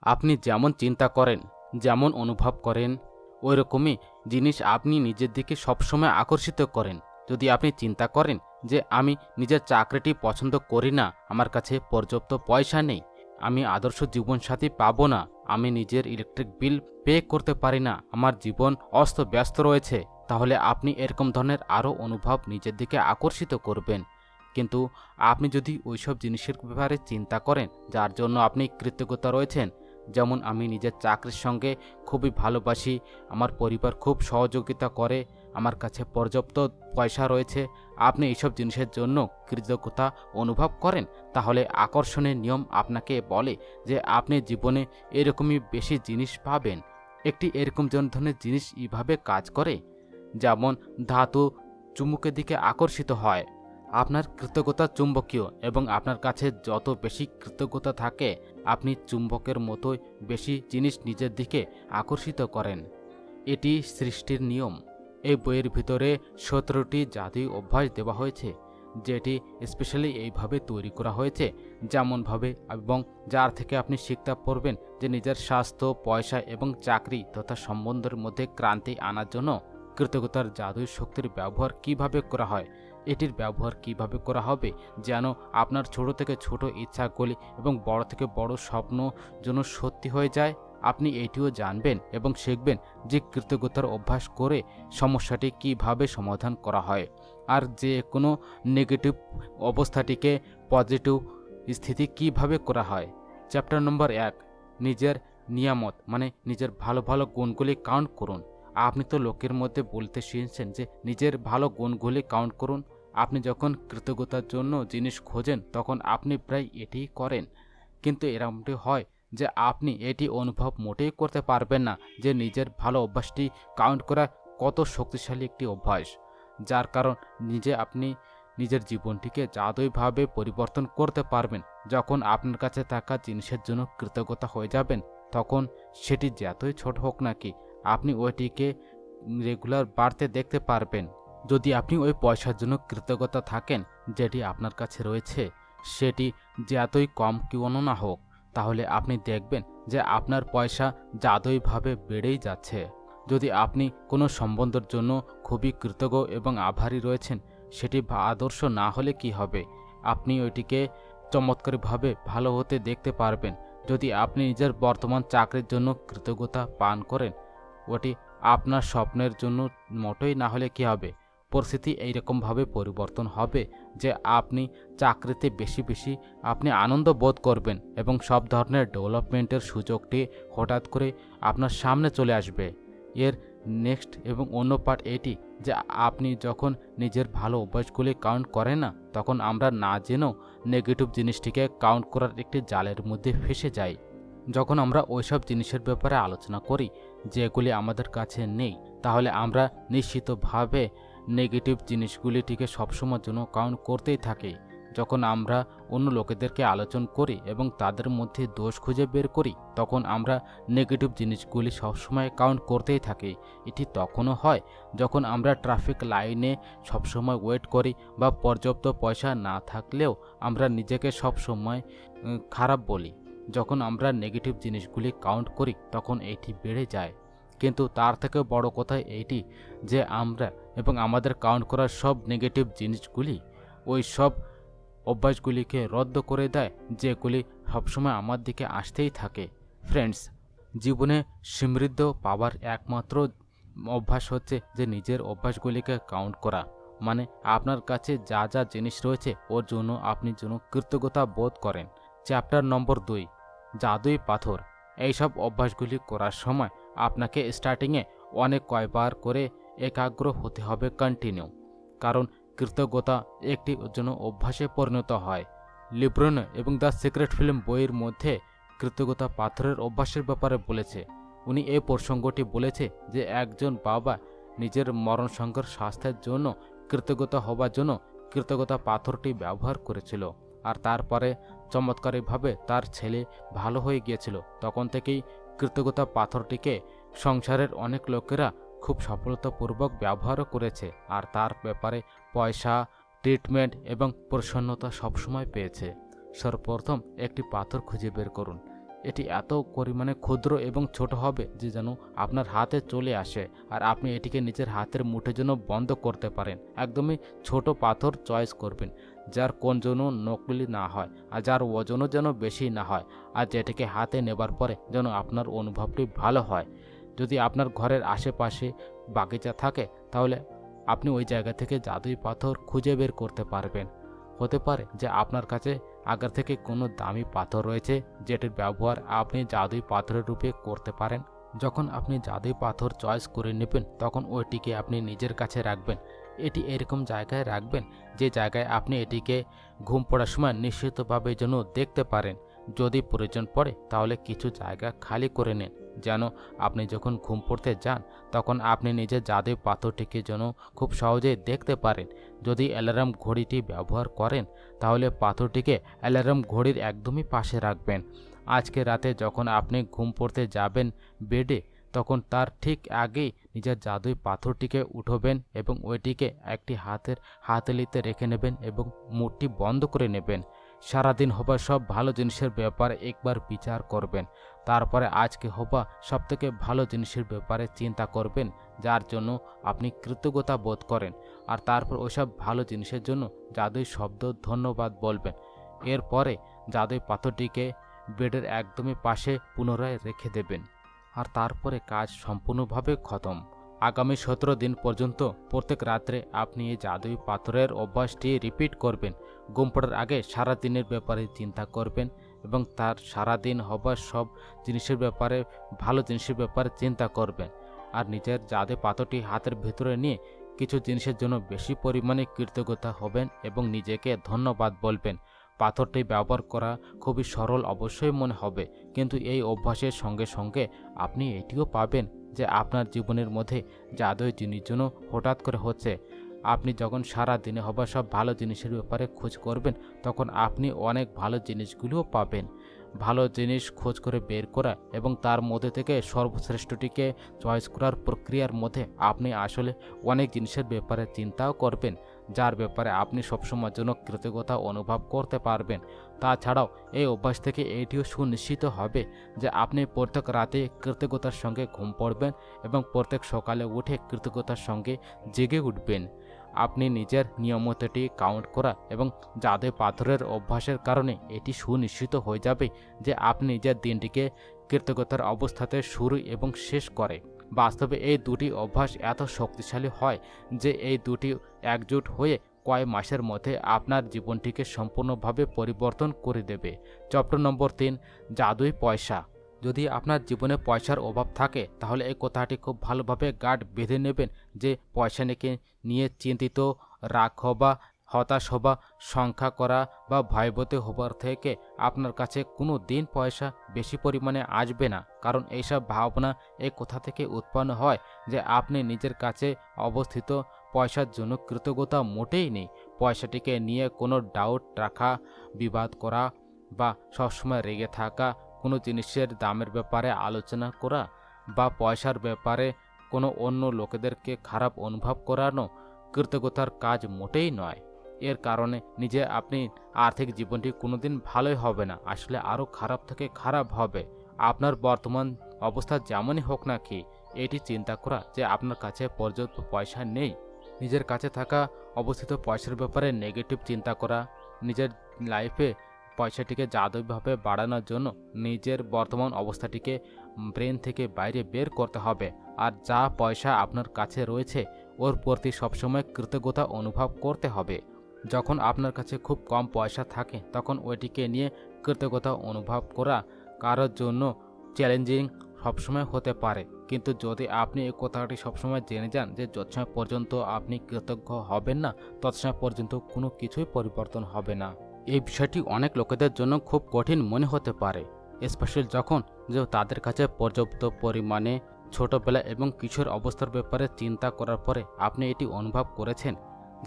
আপনি যেমন চিন্তা করেন, যেমন অনুভব করেন, ওইরকমই জিনিস আপনি নিজের দিকে সবসময় আকর্ষিত করেন। যদি আপনি চিন্তা করেন যে আমি নিজের চাকরিটি পছন্দ করি না, আমার কাছে পর্যাপ্ত পয়সা নেই, আমি আদর্শ জীবনসাথী পাবো না, আমি নিজের ইলেকট্রিক বিল পে করতে পারি না, আমার জীবন অস্তব্যস্ত রয়েছে, তাহলে আপনি এরকম ধরনের আরও অনুভব নিজের দিকে আকর্ষিত করবেন। কিন্তু আপনি যদি ওইসব জিনিসের ব্যাপারে চিন্তা করেন যার জন্য আপনি কৃতজ্ঞতা রয়েছেন, যেমন আমি নিজের চাকরির সঙ্গে খুবই ভালোবাসি, আমার পরিবার খুব সহযোগিতা করে, আমার কাছে পর্যাপ্ত পয়সা রয়েছে, আপনি এইসব জিনিসের জন্য কৃতজ্ঞতা অনুভব করেন, তাহলে আকর্ষণের নিয়ম আপনাকে বলে যে আপনি জীবনে এরকমই বেশি জিনিস পাবেন। একটি এরকম ধরনের জিনিস এইভাবে কাজ করে, যেমন ধাতু চুম্বকের দিকে আকর্ষিত হয়। আপনার কৃতজ্ঞতা চুম্বকীয় এবং আপনার কাছে যত বেশি কৃতজ্ঞতা থাকে, আপনি চুম্বকের মতোই বেশি জিনিস নিজের দিকে আকর্ষিত করেন। এটি সৃষ্টির নিয়ম। এই বইয়ের ভিতরে 17টি জাদুই অভ্যাস দেওয়া হয়েছে, যেটি স্পেশালি এইভাবে তৈরি করা হয়েছে যেমনভাবে, এবং যার থেকে আপনি শিখতে পারবেন যে নিজের স্বাস্থ্য, পয়সা এবং চাকরি তথা সম্বন্ধের মধ্যে ক্রান্তি আনার জন্য কৃতজ্ঞতার জাদুই শক্তির ব্যবহার কিভাবে করা হয়, এটির ব্যবহার কিভাবে করা হবে যেন আপনার ছোট থেকে ছোট ইচ্ছাগুলি এবং বড় থেকে বড় স্বপ্ন যেন সত্যি হয়ে যায়। আপনি এটিও জানবেন এবং শিখবেন যে কৃতজ্ঞতার অভ্যাস করে সমস্যাটি কিভাবে সমাধান করা হয়, আর যে কোনো নেগেটিভ অবস্থাটিকে পজিটিভ স্থিতি কিভাবে করা হয়। চ্যাপ্টার নম্বর 1, নিজের নিয়ামত মানে নিজের ভালো ভালো গুণগুলি কাউন্ট করুন। আপনি তো লোকের মধ্যে বলতে শিখেছেন যে নিজের ভালো গুণগুলি কাউন্ট করুন। আপনি যখন কৃতজ্ঞতার জন্য জিনিস খোঁজেন তখন আপনি প্রায় এটিই করেন, কিন্তু এরকমটি হয় যে আপনি এটি অনুভব মোটেই করতে পারবেন না যে নিজের ভালো অভ্যাসটি কাউন্ট করা কত শক্তিশালী একটি অভ্যাস, যার কারণ আপনি নিজের জীবনটিকে জাদুইভাবে পরিবর্তন করতে পারবেন। যখন আপনার কাছে থাকা জিনিসের জন্য কৃতজ্ঞতা হয়ে যাবেন, তখন সেটি যতই ছোট হোক নাকি আপনি ওইটিকে রেগুলার বাড়তে দেখতে পারবেন। যদি আপনি ওই পয়সার জন্য কৃতজ্ঞতা থাকেন যেটি আপনার কাছে রয়েছে, সেটি যতই কম কেন না হোক, তাহলে আপনি দেখবেন যে আপনার পয়সা জাদুইভাবে বেড়েই যাচ্ছে। যদি আপনি কোনো সম্বন্ধের জন্য খুবই কৃতজ্ঞ এবং আভারী রয়েছেন, সেটি আদর্শ না হলে কি হবে, আপনি ওইটিকে চমৎকারভাবে ভালো হতে দেখতে পারবেন। যদি আপনি নিজের বর্তমান চাকরির জন্য কৃতজ্ঞতা পান করেন, ওটি আপনার স্বপ্নের জন্য মোটেই না হলে কি হবে, পরিস্থিতি এইরকমভাবে পরিবর্তন হবে যে আপনি চাকরিতে বেশি বেশি আপনি আনন্দ বোধ করবেন এবং সব ধরনের ডেভেলপমেন্টের সুযোগটি হঠাৎ করে আপনার সামনে চলে আসবে। এর নেক্সট এবং অন্য পার্ট এটি যে আপনি যখন নিজের ভালো অভ্যাসগুলি কাউন্ট করেন না, তখন আমরা না জেনেও নেগেটিভ জিনিসটিকে কাউন্ট করার একটি জালের মধ্যে ফেসে যাই। যখন আমরা ওইসব জিনিসের ব্যাপারে আলোচনা করি যেগুলি আমাদের কাছে নেই, তাহলে আমরা নিশ্চিতভাবে নেগেটিভ জিনিসগুলিটিকে সবসময়ের জন্য কাউন্ট করতেই থাকি। যখন আমরা অন্য লোকেদেরকে আলোচনা করি এবং তাদের মধ্যে দোষ খুঁজে বের করি, তখন আমরা নেগেটিভ জিনিসগুলি সবসময় কাউন্ট করতেই থাকি। এটি তখনও হয় যখন আমরা ট্রাফিক লাইনে সবসময় ওয়েট করি বা পর্যাপ্ত পয়সা না থাকলেও আমরা নিজেকে সবসময় খারাপ বলি। যখন আমরা নেগেটিভ জিনিসগুলি কাউন্ট করি তখন এটি বেড়ে যায়। কিন্তু তার থেকে বড় কথা এইটি যে আমরা এবং আমাদের কাউন্ট করার সব নেগেটিভ জিনিসগুলি ওই সব অভ্যাসগুলিকে রদ্দ করে দেয় যেগুলি সবসময় আমার দিকে আসতেই থাকে। ফ্রেন্ডস, জীবনে সমৃদ্ধ পাওয়ার একমাত্র অভ্যাস হচ্ছে যে নিজের অভ্যাসগুলিকে কাউন্ট করা, মানে আপনার কাছে যা যা জিনিস রয়েছে ওর জন্য আপনি যেন কৃতজ্ঞতা বোধ করেন। চ্যাপ্টার নম্বর 2, জাদুই পাথর। এইসব অভ্যাসগুলি করার সময় আপনাকে স্টার্টিংয়ে কয়বার করে একাগ্র হতে হবে কন্টিনিউ, কারণ কৃতজ্ঞতা একটি যেন অভ্যাসে পরিণত হয়। লিব্রন এবং দ্য সিক্রেট ফিল্ম বইয়ের মধ্যে কৃতজ্ঞতা পাথরের অভ্যাসের ব্যাপারে বলেছে। উনি এই প্রসঙ্গটি বলেছে যে একজন বাবা নিজের মরণসংকট স্বাস্থ্যের জন্য কৃতজ্ঞতা হবার জন্য কৃতজ্ঞতা পাথরটি ব্যবহার করেছিল, আর তারপরে চমৎকারীভাবে তার ছেলে ভালো হয়ে গিয়েছিল। তখন থেকেই কৃতজ্ঞতা পাথরটিকে সংসারের অনেক লোকেরা খুব সফলতাপূর্বক ব্যবহারও করেছে, আর তার ব্যাপারে পয়সা, ট্রিটমেন্ট এবং প্রসন্নতা সবসময় পেয়েছে। সর্বপ্রথম একটি পাথর খুঁজে বের করুন এটি এত পরিমাণে ক্ষুদ্র এবং ছোট হবে যে যেন আপনার হাতে চলে আসে, আর আপনি এটিকে নিজের হাতের মুঠোর জন্য বন্ধ করতে পারেন। একদমই ছোট পাথর চয়েস করবেন, যার কোন যেন নকলি না হয় আর যার ওজনও যেন বেশি না হয়, আর যেটিকে হাতে নেবার পরে যেন আপনার অনুভবটি ভালো হয়। যদি আপনার ঘরের আশেপাশে বাগিচা থাকে তাহলে আপনি ওই জায়গা থেকে জাদুই পাথর খুঁজে বের করতে পারবেন। হতে পারে যে আপনার কাছে আগের থেকে কোনো দামি পাথর রয়েছে যেটির ব্যবহার আপনি জাদুই পাথরের রূপে করতে পারেন। যখন আপনি জাদুই পাথর চয়েস করে নেবেন তখন ওইটিকে আপনি নিজের কাছে রাখবেন। এটি এরকম জায়গায় রাখবেন যে জায়গায় আপনি এটিকে ঘুম পড়ার সময় নিশ্চিতভাবে যেন দেখতে পারেন। যদি প্রয়োজন পড়ে তাহলে কিছু জায়গা খালি করে নিন, যেন আপনি যখন ঘুম পড়তে যান তখন আপনি নিজের জাদুই পাথরটিকে যেন খুব সহজেই দেখতে পারেন। যদি অ্যালার্ম ঘড়িটি ব্যবহার করেন তাহলে পাথরটিকে অ্যালার্ম ঘড়ির একদমই পাশে রাখবেন। আজকে রাতে যখন আপনি ঘুম পড়তে যাবেন বেডে, তখন তার ঠিক আগেই নিজের জাদুই পাথরটিকে উঠোবেন এবং ওইটিকে একটি হাতেলিতে রেখে নেবেন এবং মুখটি বন্ধ করে নেবেন। সারাদিন হবা সব ভালো জিনিসের ব্যাপারে একবার বিচার করবেন, তারপরে আজকে হবা সবথেকে ভালো জিনিসের ব্যাপারে চিন্তা করবেন যার জন্য আপনি কৃতজ্ঞতা বোধ করেন, আর তারপর ওইসব ভালো জিনিসের জন্য জাদুই শব্দ ধন্যবাদ বলবেন। এরপরে জাদুই পাথরটিকে বেডের একদমই পাশে পুনরায় রেখে দেবেন, আর তারপরে কাজ সম্পূর্ণভাবে খতম। আগামী 17 দিন পর্যন্ত প্রত্যেক রাত্রে আপনি এই জাদুই পাথরের অভ্যাসটি রিপিট করবেন। ঘুম পড়ার আগে সারা দিনের ব্যাপারে চিন্তা করবেন এবং তার সারাদিন হবার সব জিনিসের ব্যাপারে, ভালো জিনিসের ব্যাপারে চিন্তা করবেন, আর নিজের জাদুই পাথরটি হাতের ভেতরে নিয়ে কিছু জিনিসের জন্য বেশি পরিমাণে কৃতজ্ঞতা হবেন এবং নিজেকে ধন্যবাদ বলবেন। পাথরটি ব্যবহার করা খুবই সরল অবশ্যই মনে হবে, কিন্তু এই অভ্যাসের সঙ্গে সঙ্গে আপনি এটিও পাবেন যে আপনার জীবনের মধ্যে জাদুই জিনিস জন্য হঠাৎ করে হচ্ছে। আপনি যখন সারা দিনে হবার সব ভালো জিনিসের ব্যাপারে খোঁজ করবেন তখন আপনি অনেক ভালো জিনিসগুলোও পাবেন। ভালো জিনিস খোঁজ করে বের করা এবং তার মধ্যে থেকে সর্বশ্রেষ্ঠটিকে চয়েস করার প্রক্রিয়ার মধ্যে আপনি আসলে অনেক জিনিসের ব্যাপারে চিন্তাও করবেন, যার ব্যাপারে আপনি সবসময়ের জন্য কৃতজ্ঞতা অনুভব করতে পারবেন। তাছাড়াও এই অভ্যাস থেকে এটিও সুনিশ্চিত হবে যে আপনি প্রত্যেক রাতে কৃতজ্ঞতার সঙ্গে ঘুম পড়বেন এবং প্রত্যেক সকালে উঠে কৃতজ্ঞতার সঙ্গে জেগে উঠবেন। আপনি নিজের নিয়মিতটি কাউন্ট করা এবং জাদুই পাথরের অভ্যাসের কারণে এটি সুনিশ্চিত হয়ে যাবে যে আপনি নিজের দিনটিকে কৃতজ্ঞতার অবস্থাতে শুরু এবং শেষ করে। বাস্তবে এই দুটি অভ্যাস এত শক্তিশালী হয় যে এই দুটি একজোট হয়ে কয়েক মাসের মধ্যে আপনার জীবনটিকে সম্পূর্ণভাবে পরিবর্তন করে দেবে। চ্যাপ্টার নম্বর 3, জাদুই পয়সা। যদি আপনার জীবনে পয়সার অভাব থাকে তাহলে এই কথাটি খুব ভালোভাবে গার্ড বেঁধে নেবেন যে পয়সা নিয়ে চিন্তিত, রাগ হবা, হতাশ হবা, সংখ্যা করা বা ভয়ভীত হবার থেকে আপনার কাছে কোনো দিন পয়সা বেশি পরিমাণে আসবে না, কারণ এইসব ভাবনা এই কথা থেকে উৎপন্ন হয় যে আপনি নিজের কাছে অবস্থিত পয়সার জন্য কৃতজ্ঞতা মোটেই নেই। পয়সাটিকে নিয়ে কোনো ডাউট রাখা, বিবাদ করা বা সবসময় রেগে থাকা, কোনো জিনিসের দামের ব্যাপারে আলোচনা করা বা পয়সার ব্যাপারে কোনো অন্য লোকেদেরকে খারাপ অনুভব করানো কৃতজ্ঞতার কাজ মোটেই নয়। এর কারণে নিজে আপনি আর্থিক জীবনটি কোনোদিন ভালোই হবে না, আসলে আরও খারাপ থেকে খারাপ হবে। আপনার বর্তমান অবস্থা যেমনই হোক না কি, এটি চিন্তা করা যে আপনার কাছে পর্যাপ্ত পয়সা নেই, নিজের কাছে থাকা অবস্থিত পয়সার ব্যাপারে নেগেটিভ চিন্তা করা, নিজের লাইফে পয়সাটিকে জাদুইভাবে বাড়ানোর জন্য নিজের বর্তমান অবস্থাটিকে ব্রেন থেকে বাইরে বের করতে হবে, আর যা পয়সা আপনার কাছে রয়েছে ওর প্রতি সবসময় কৃতজ্ঞতা অনুভব করতে হবে। যখন আপনার কাছে খুব কম পয়সা থাকে তখন ওইটিকে নিয়ে কৃতজ্ঞতা অনুভব করা কারোর জন্য চ্যালেঞ্জিং সবসময় হতে পারে, কিন্তু যদি আপনি এই কথাটি সবসময় জেনে যান যে যত সময় পর্যন্ত আপনি কৃতজ্ঞ হবেন না তত সময় পর্যন্ত কোনো কিছুই পরিবর্তন হবে না। এই বিষয়টি অনেক লোকেদের জন্য খুব কঠিন মনে হতে পারে, স্পেশালি যখন যে তাদের কাছে পর্যাপ্ত পরিমাণে ছোটবেলা এবং কিশোর অবস্থার ব্যাপারে চিন্তা করার পরে আপনি এটি অনুভব করেছেন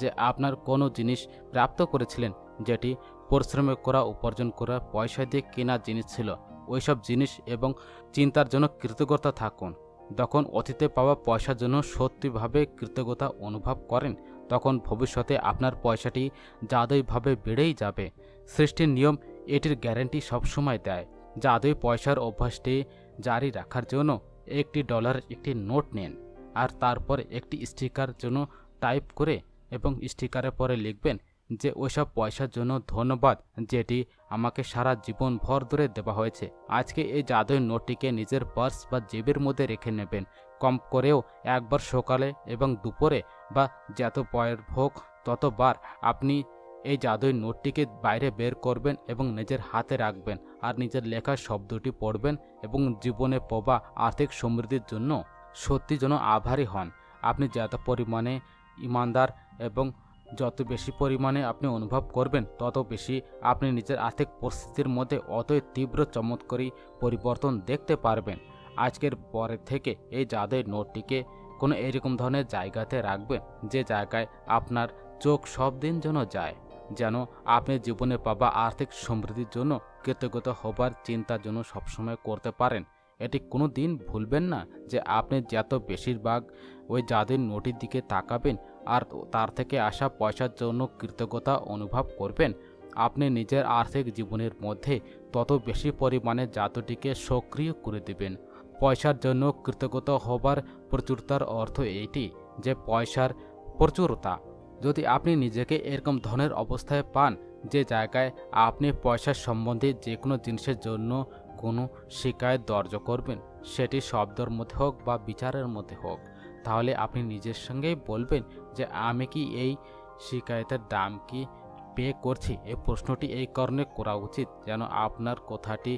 যে আপনার কোনো জিনিস প্রাপ্ত করেছিলেন যেটি পরিশ্রম করা, উপার্জন করা, পয়সা দিয়ে কেনা জিনিস ছিল। ওইসব জিনিস এবং চিন্তার জন্য কৃতজ্ঞতা থাকুন। যখন অতীতে পাওয়া পয়সার জন্য সত্যিভাবে কৃতজ্ঞতা অনুভব করেন তখন ভবিষ্যতে আপনার পয়সাটি জাদুইভাবে বেড়েই যাবে। সৃষ্টির নিয়ম এটির গ্যারান্টি সবসময় দেয়। জাদুই পয়সার অভ্যাসটি জারি রাখার জন্য $1 একটি নোট নেন আর তারপর একটি স্টিকার জন্য টাইপ করে এবং স্টিকারের পরে লিখবেন যে ওইসব পয়সার জন্য ধন্যবাদ যেটি আমাকে সারা জীবন ভর ধরে দেওয়া হয়েছে। আজকে এই জাদুই নোটটিকে নিজের পার্স বা জেবের মধ্যে রেখে নেবেন। কম করেও একবার সকালে এবং দুপুরে বা যত পয়ের হোক ততবার আপনি এই জাদুই নোটটিকে বাইরে বের করবেন এবং নিজের হাতে রাখবেন আর নিজের লেখা শব্দটি পড়বেন এবং জীবনে পাওয়া আর্থিক সমৃদ্ধির জন্য সত্যি যেন আভারী হন। আপনি যত পরিমাণে ইমানদার এবং যত বেশি পরিমাণে আপনি অনুভব করবেন তত বেশি আপনি নিজের আর্থিক পরিস্থিতির মধ্যে অতই তীব্র চমৎকারী পরিবর্তন দেখতে পারবেন। আজকের পরে থেকে এই জাদুই নোটটিকে কোনো এরকম ধরনের জায়গাতে রাখবেন যে জায়গায় আপনার চোখ সব দিন যেন যায়, যেন আপনি জীবনে পাওয়া আর্থিক সমৃদ্ধির জন্য কৃতজ্ঞতা হবার চিন্তা যেন সবসময় করতে পারেন। এটি কোনো দিন ভুলবেন না যে আপনি যত বেশিরভাগ ওই জাদুর নোটের দিকে তাকাবেন আর তার থেকে আসা পয়সার জন্য কৃতজ্ঞতা অনুভব করবেন, আপনি নিজের আর্থিক জীবনের মধ্যে তত বেশি পরিমাণে জাদুটিকে সক্রিয় করে দেবেন। পয়সার জন্য কৃতজ্ঞতা হবার প্রচুরতার অর্থ এটি যে পয়সার প্রচুরতা। যদি আপনি নিজেকে এরকম ধরনের অবস্থায় পান যে জায়গায় আপনি পয়সার সম্বন্ধে যে কোনো জিনিসের জন্য কোনো শিকায়ত দর্জ করবেন, সেটি শব্দের মধ্যে হোক বা বিচারের মধ্যে হোক, তাহলে আপনি নিজের সঙ্গেই বলবেন যে আমি কি এই শিকায়তের দাম কি পে করছি। এই প্রশ্নটি এই কারণে করা উচিত যেন আপনার কথাটি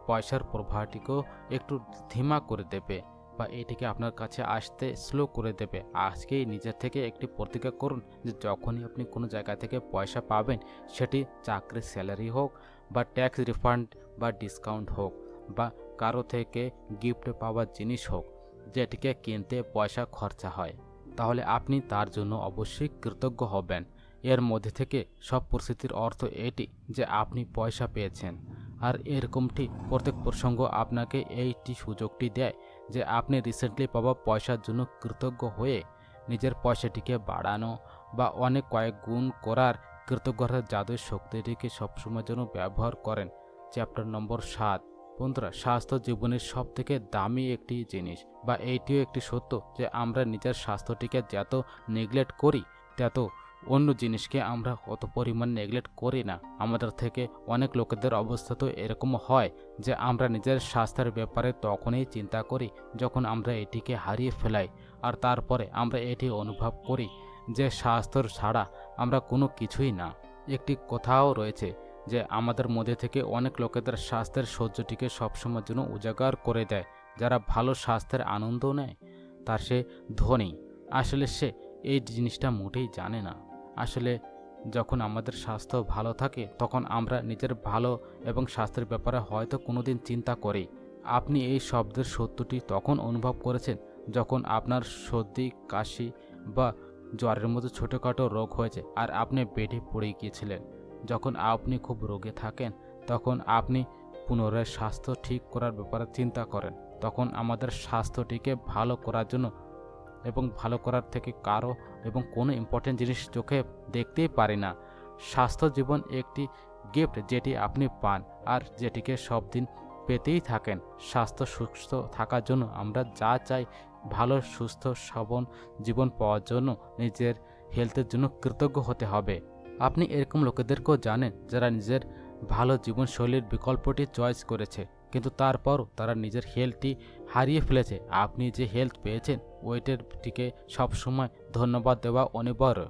পয়সার প্রবাহটিকেও একটু ধীমা করে দেবে বা এটিকে আপনার কাছে আসতে স্লো করে দেবে। আজকেই নিজের থেকে একটি প্রতিজ্ঞা করুন যে যখনই আপনি কোনো জায়গা থেকে পয়সা পাবেন, সেটি চাকরির স্যালারি হোক বা ট্যাক্স রিফান্ড বা ডিসকাউন্ট হোক বা কারো থেকে গিফট পাওয়া জিনিস হোক যেটিকে কিনতে পয়সা খরচা হয়, তাহলে আপনি তার জন্য অবশ্যই কৃতজ্ঞ হবেন। এর মধ্যে থেকে সব পরিস্থিতির অর্থ এটি যে আপনি পয়সা পেয়েছেন। আর এরকমটি প্রত্যেক প্রসঙ্গ আপনাকে এইটি সুযোগটি দেয় যে আপনি রিসেন্টলি পাওয়া পয়সার জন্য কৃতজ্ঞ হয়ে নিজের পয়সাটিকে বাড়ানো বা অনেক কয়েক গুণ করার কৃতজ্ঞতার জাদুর শক্তিটিকে সবসময় যেন ব্যবহার করেন। চ্যাপ্টার নম্বর 7। বন্ধুরা, স্বাস্থ্য জীবনের সব থেকে দামি একটি জিনিস বা এইটিও একটি সত্য যে আমরা নিজের স্বাস্থ্যটিকে যত নেগলেক্ট করি তত অন্য জিনিসকে আমরা অত পরিমাণ নেগলেক্ট করি না। আমাদের থেকে অনেক লোকেদের অবস্থা তো এরকম হয় যে আমরা নিজের স্বাস্থ্যের ব্যাপারে তখনই চিন্তা করি যখন আমরা এটিকে হারিয়ে ফেলাই, আর তারপরে আমরা এটি অনুভব করি যে স্বাস্থ্য ছাড়া আমরা কোনো কিছুই না। একটি কথাও রয়েছে যে আমাদের মধ্যে থেকে অনেক লোকেদের স্বাস্থ্যের সহ্যটিকে সবসময়ের জন্য উজাগার করে দেয়। যারা ভালো স্বাস্থ্যের আনন্দ নেয় তার সে ধনী। আসলে সে এই জিনিসটা মোটেই জানে না। আসলে যখন আমাদের স্বাস্থ্য ভালো থাকে তখন আমরা নিজের ভালো এবং স্বাস্থ্যের ব্যাপারে হয়তো কোনোদিন চিন্তা করি। আপনি এই শব্দের সত্যটি তখন অনুভব করেছেন যখন আপনার সর্দি, কাশি বা জ্বরের মতো ছোটোখাটো রোগ হয়েছে আর আপনি বেডে পড়ে গিয়েছিলেন। যখন আপনি খুব রোগে থাকেন তখন আপনি পুনরায় স্বাস্থ্য ঠিক করার ব্যাপারে চিন্তা করেন। তখন আমাদের স্বাস্থ্যটিকে ভালো করার জন্য এবং ভালো করার থেকে কারো এবং কোনো ইম্পর্টেন্ট জিনিস চোখে দেখতেই পারি না। স্বাস্থ্য জীবন একটি গিফট যেটি আপনি পান আর যেটিকে সব দিন পেতেই থাকেন। স্বাস্থ্য সুস্থ থাকার জন্য আমরা যা চাই, ভালো সুস্থ সবল জীবন পাওয়ার জন্য নিজের হেলথের জন্য কৃতজ্ঞ হতে হবে। আপনি এরকম লোকেদেরকেও জানেন যারা নিজের ভালো জীবনশৈলীর বিকল্পটি চয়েস করেছে কিন্তু তারপরও তারা নিজের হেলথটি হারিয়ে ফেলেছে। আপনি যে হেলথ পেয়েছেন ওইটার দিকে সবসময় ধন্যবাদ দেওয়া অনিবার্য।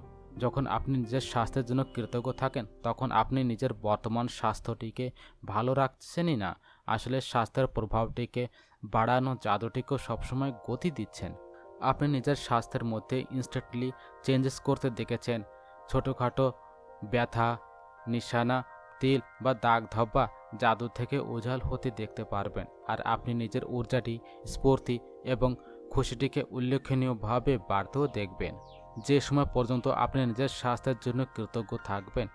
যখন আপনি নিজের স্বাস্থ্যের জন্য কৃতজ্ঞ থাকেন তখন আপনি নিজের বর্তমান স্বাস্থ্যটিকে ভালো রাখছেনই না, আসলে স্বাস্থ্যের প্রভাবটিকে বাড়ানো জাদুটিকেও সবসময় গতি দিচ্ছেন। আপনি নিজের স্বাস্থ্যের মধ্যে ইনস্ট্যান্টলি চেঞ্জেস করতে দেখেছেন। ছোটোখাটো ব্যথা, নিশানা, তিল বা দাগ ধব্বা জাদু থেকে উজাল হতে দেখতে পারবেন। আর আপনি নিজের ঊর্জাটি, স্ফূর্তি এবং খুশিটিকে উল্লেখনীয়ভাবে বাড়তেও দেখবেন। যে সময় পর্যন্ত আপনি নিজের স্বাস্থ্যের জন্য কৃতজ্ঞ থাকবেন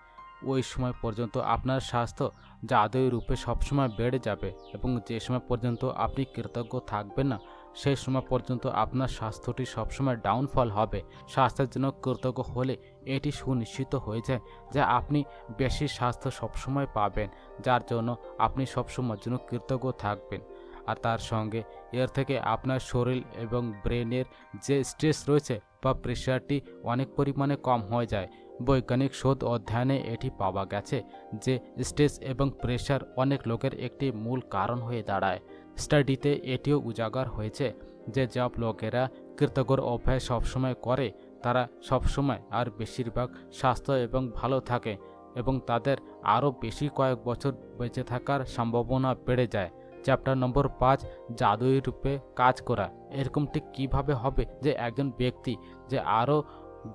ওই সময় পর্যন্ত আপনার স্বাস্থ্য জাদুই রূপে সবসময় বেড়ে যাবে, এবং যে সময় পর্যন্ত আপনি কৃতজ্ঞ থাকবেন না সেই সময় পর্যন্ত আপনার স্বাস্থ্যটি সবসময় ডাউনফল হবে। স্বাস্থ্যের জন্য কৃতজ্ঞ হলে এটি সুনিশ্চিত হয়ে যায় যে আপনি বেশি স্বাস্থ্য সবসময় পাবেন, যার জন্য আপনি সবসময়ের জন্য কৃতজ্ঞ থাকবেন। আর তার সঙ্গে এর থেকে আপনার শরীর এবং ব্রেনের যে স্ট্রেস রয়েছে বা প্রেশারটি অনেক পরিমাণে কম হয়ে যায়। বৈজ্ঞানিক শোধ অধ্যয়নে এটি পাওয়া গেছে যে স্ট্রেস এবং প্রেশার অনেক লোকের একটি মূল কারণ হয়ে দাঁড়ায়। স্টাডিতে এটিও উজাগার হয়েছে যে সব লোকেরা কৃতজ্ঞর অভ্যাস সবসময় করে তারা সবসময় আর বেশিরভাগ স্বাস্থ্য এবং ভালো থাকে এবং তাদের আরও বেশি কয়েক বছর বেঁচে থাকার সম্ভাবনা বেড়ে যায়। চ্যাপ্টার নম্বর 5, জাদুই রূপে কাজ করা। এরকম ঠিক কীভাবে হবে যে একজন ব্যক্তি যে আরও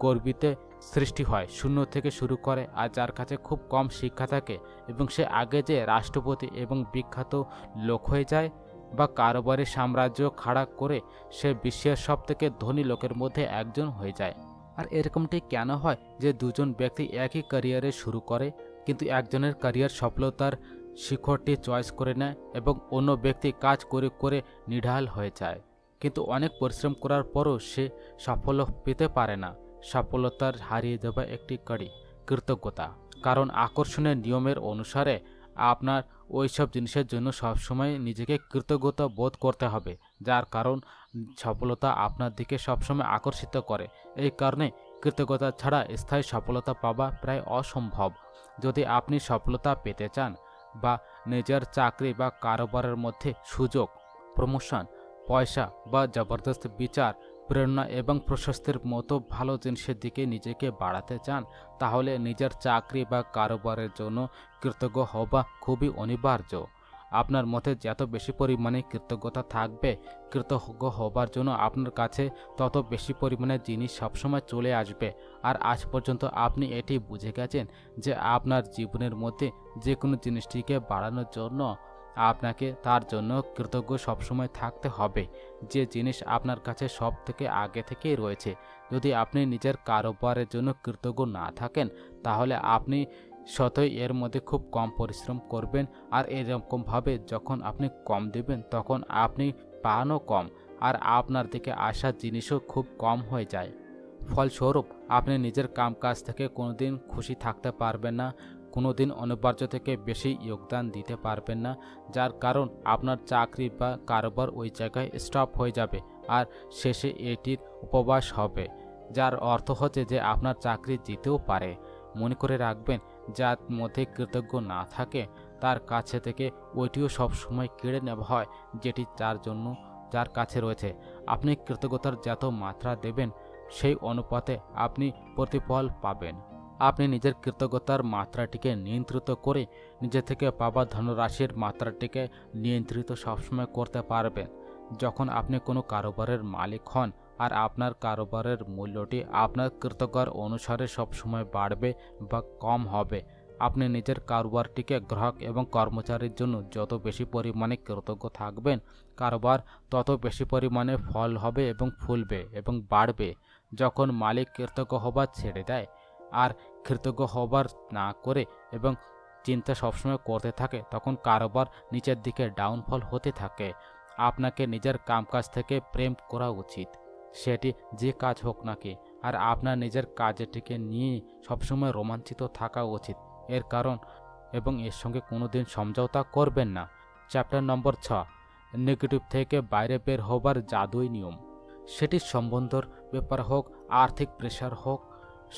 গর্বিতে সৃষ্টি হয়, শূন্য থেকে শুরু করে, আর যার কাছে খুব কম শিক্ষা থাকে এবং সে আগে যে রাষ্ট্রপতি এবং বিখ্যাত লোক হয়ে যায় বা কারোবারি সাম্রাজ্য খাড়া করে সে বিশ্বের সবথেকে ধনী লোকের মধ্যে একজন হয়ে যায়। আর এরকমটি কেন হয় যে দুজন ব্যক্তি একই ক্যারিয়ারে শুরু করে কিন্তু একজনের ক্যারিয়ার সফলতার শিখরটি চয়েস করে নেয় এবং অন্য ব্যক্তি কাজ করে করে নিঢাল হয়ে যায়, কিন্তু অনেক পরিশ্রম করার পরও সে সাফল্য পেতে পারে না। সফলতার হারিয়ে দেওয়া একটি কড়ি কৃতজ্ঞতা, কারণ আকর্ষণের নিয়মের অনুসারে আপনার ওইসব জিনিসের জন্য সবসময় নিজেকে কৃতজ্ঞতা বোধ করতে হবে, যার কারণ সফলতা আপনার দিকে সবসময় আকর্ষিত করে। এই কারণে কৃতজ্ঞতা ছাড়া স্থায়ী সফলতা পাওয়া প্রায় অসম্ভব। যদি আপনি সফলতা পেতে চান বা নিজের চাকরি বা কারোবারের মধ্যে সুযোগ, প্রমোশন, পয়সা বা জবরদস্ত বিচার, প্রেরণা এবং প্রশস্তির মতো ভালো জিনিসের দিকে নিজেকে বাড়াতে চান, তাহলে নিজের চাকরি বা কারোবারের জন্য কৃতজ্ঞ হওয়া খুবই অনিবার্য। আপনার মধ্যে যত বেশি পরিমাণে কৃতজ্ঞতা থাকবে, কৃতজ্ঞ হবার জন্য আপনার কাছে তত বেশি পরিমাণে জিনিস সবসময় চলে আসবে। আর আজ পর্যন্ত আপনি এটি বুঝে গেছেন যে আপনার জীবনের মধ্যে যে কোনো জিনিসটিকে বাড়ানোর জন্য আপনাকে তার জন্য কৃতজ্ঞ সবসময় থাকতে হবে, যে জিনিস আপনার কাছে সব থেকে আগে থেকেই রয়েছে। যদি আপনি নিজের কারোবারের জন্য কৃতজ্ঞ না থাকেন তাহলে আপনি স্বতই এর মধ্যে খুব কম পরিশ্রম করবেন, আর এরকমভাবে যখন আপনি কম দেবেন তখন আপনি পানও কম, আর আপনার দিকে আসা জিনিসও খুব কম হয়ে যায়। ফলস্বরূপ আপনি নিজের কাজ থেকে কোনোদিন খুশি থাকতে পারবেন না, কোনোদিন অনিবার্য থেকে বেশি যোগদান দিতে পারবেন না, যার কারণ আপনার চাকরি বা কারোবার ওই জায়গায় স্টপ হয়ে যাবে আর শেষে এটির উপবাস হবে, যার অর্থ হচ্ছে যে আপনার চাকরি যেতেও পারে। মনে করে রাখবেন, যার মধ্যে কৃতজ্ঞ না থাকে তার কাছে থেকে ওইটিও সবসময় কেড়ে নেওয়া হয় যেটি যার কাছে রয়েছে। আপনি কৃতজ্ঞতার যত মাত্রা দেবেন সেই অনুপাতে আপনি প্রতিফল পাবেন। আপনি নিজের কৃতজ্ঞতার মাত্রাটিকে নিয়ন্ত্রিত করে নিজে থেকে পাওয়া ধনরাশির মাত্রাটিকে নিয়ন্ত্রিত সবসময় করতে পারবেন। যখন আপনি কোনো কারোবারের মালিক হন আর আপনার কারোবারের মূল্যটি আপনার কৃতজ্ঞতার অনুসারে সবসময় বাড়বে বা কম হবে, আপনি নিজের কারোবারটিকে গ্রাহক এবং কর্মচারীর জন্য যত বেশি পরিমাণে কৃতজ্ঞ থাকবেন, কারোবার তত বেশি পরিমাণে ফল হবে এবং ফুলবে এবং বাড়বে। যখন মালিক কৃতজ্ঞ হবার ছেড়ে দেয় আর কৃতজ্ঞ হবার না করে এবং চিন্তা সবসময় করতে থাকে, তখন কারোবার নিচের দিকে ডাউনফল হতে থাকে। আপনাকে নিজের কাজ থেকে প্রেম করা উচিত, সেটি যে কাজ হোক নাকি, আর আপনার নিজের কাজটিকে নিয়ে সবসময় রোমাঞ্চিত থাকা উচিত। এর কারণ এবং এর সঙ্গে কোনোদিন সমঝোতা করবেন না। চ্যাপ্টার নম্বর 6, নেগেটিভ থেকে বাইরে বের হবার জাদুই নিয়ম। সেটি সম্বন্ধর ব্যাপার হোক, আর্থিক প্রেশার হোক,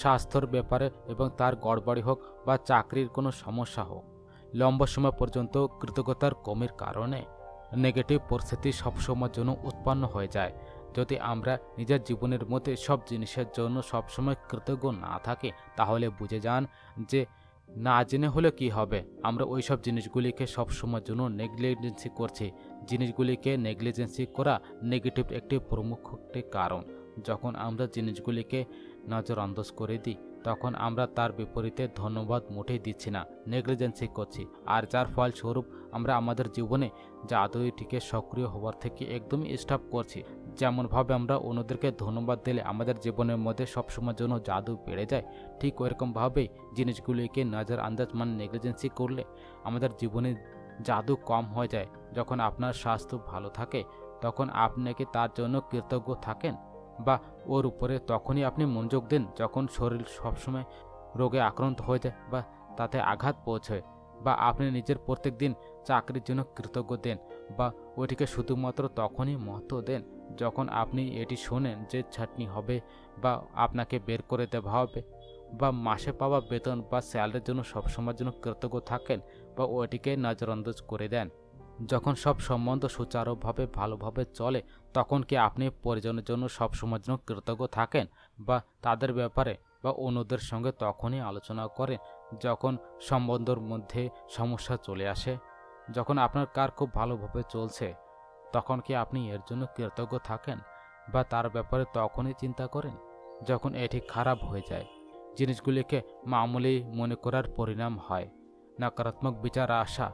স্বাস্থ্যর ব্যাপারে এবং তার গড়বড়ি হোক বা চাকরির কোনো সমস্যা হোক, লম্বা সময় পর্যন্ত কৃতজ্ঞতার কমির কারণে নেগেটিভ পরিস্থিতি সবসময়ের জন্য উৎপন্ন হয়ে যায়। যদি আমরা নিজের জীবনের মধ্যে সব জিনিসের জন্য সবসময় কৃতজ্ঞ না থাকি তাহলে বুঝে যান যে না জেনে হলে কি হবে, আমরা ওই সব জিনিসগুলিকে সবসময়ের জন্য নেগলিজেন্সি করছি। জিনিসগুলিকে নেগলিজেন্সি করা নেগেটিভ একটি প্রমুখ একটি কারণ। যখন আমরা জিনিসগুলিকে নজরআন্দাজ করে দিই তখন আমরা তার বিপরীতে ধন্যবাদ মোটেই দিচ্ছি না, নেগলিজেন্সি করছি, আর যার ফলস্বরূপ আমরা আমাদের জীবনে জাদুটিকে সক্রিয় হওয়ার থেকে একদমই স্টপ করছি। যেমনভাবে আমরা অন্যদেরকে ধন্যবাদ দিলে আমাদের জীবনের মধ্যে সবসময়ের জন্য জাদু বেড়ে যায়, ঠিক ওইরকমভাবেই জিনিসগুলিকে নজর আন্দাজ নেগলিজেন্সি করলে আমাদের জীবনে জাদু কম হয়ে যায়। যখন আপনার স্বাস্থ্য ভালো থাকে তখন আপনি কি তার জন্য কৃতজ্ঞ থাকেন, বা ওর উপরে তখনই আপনি মনোযোগ দেন যখন শরীর সবসময় রোগে আক্রান্ত হয়ে যায় বা তাতে আঘাত পৌঁছয়, বা আপনি নিজের প্রত্যেক দিন চাকরির জন্য কৃতজ্ঞ দেন, বা ওইটিকে শুধুমাত্র তখনই মহত্ব দেন যখন আপনি এটি শোনেন যে ছাঁটনি হবে, বা আপনাকে বের করে দেওয়া হবে, বা মাসে পাওয়া বেতন বা স্যালারির জন্য সবসময়ের জন্য কৃতজ্ঞ থাকেন, বা ওইটিকে নজরআন্দাজ করে দেন। যখন সব সম্বন্ধ সুচারুভাবে ভালোভাবে চলে তখন কি আপনি পরিজনের জন্য সবসময়ের জন্য কৃতজ্ঞ থাকেন, বা তাদের ব্যাপারে বা অন্যদের সঙ্গে তখনই আলোচনা করেন যখন সম্বন্ধের মধ্যে সমস্যা চলে আসে? যখন আপনার কার খুব ভালোভাবে চলছে তখন কি আপনি এর জন্য কৃতজ্ঞ থাকেন, বা তার ব্যাপারে তখনই চিন্তা করেন যখন এটি খারাপ হয়ে যায়? জিনিসগুলিকে মামুলি মনে করার পরিণাম হয় নকারাত্মক বিচার আসা।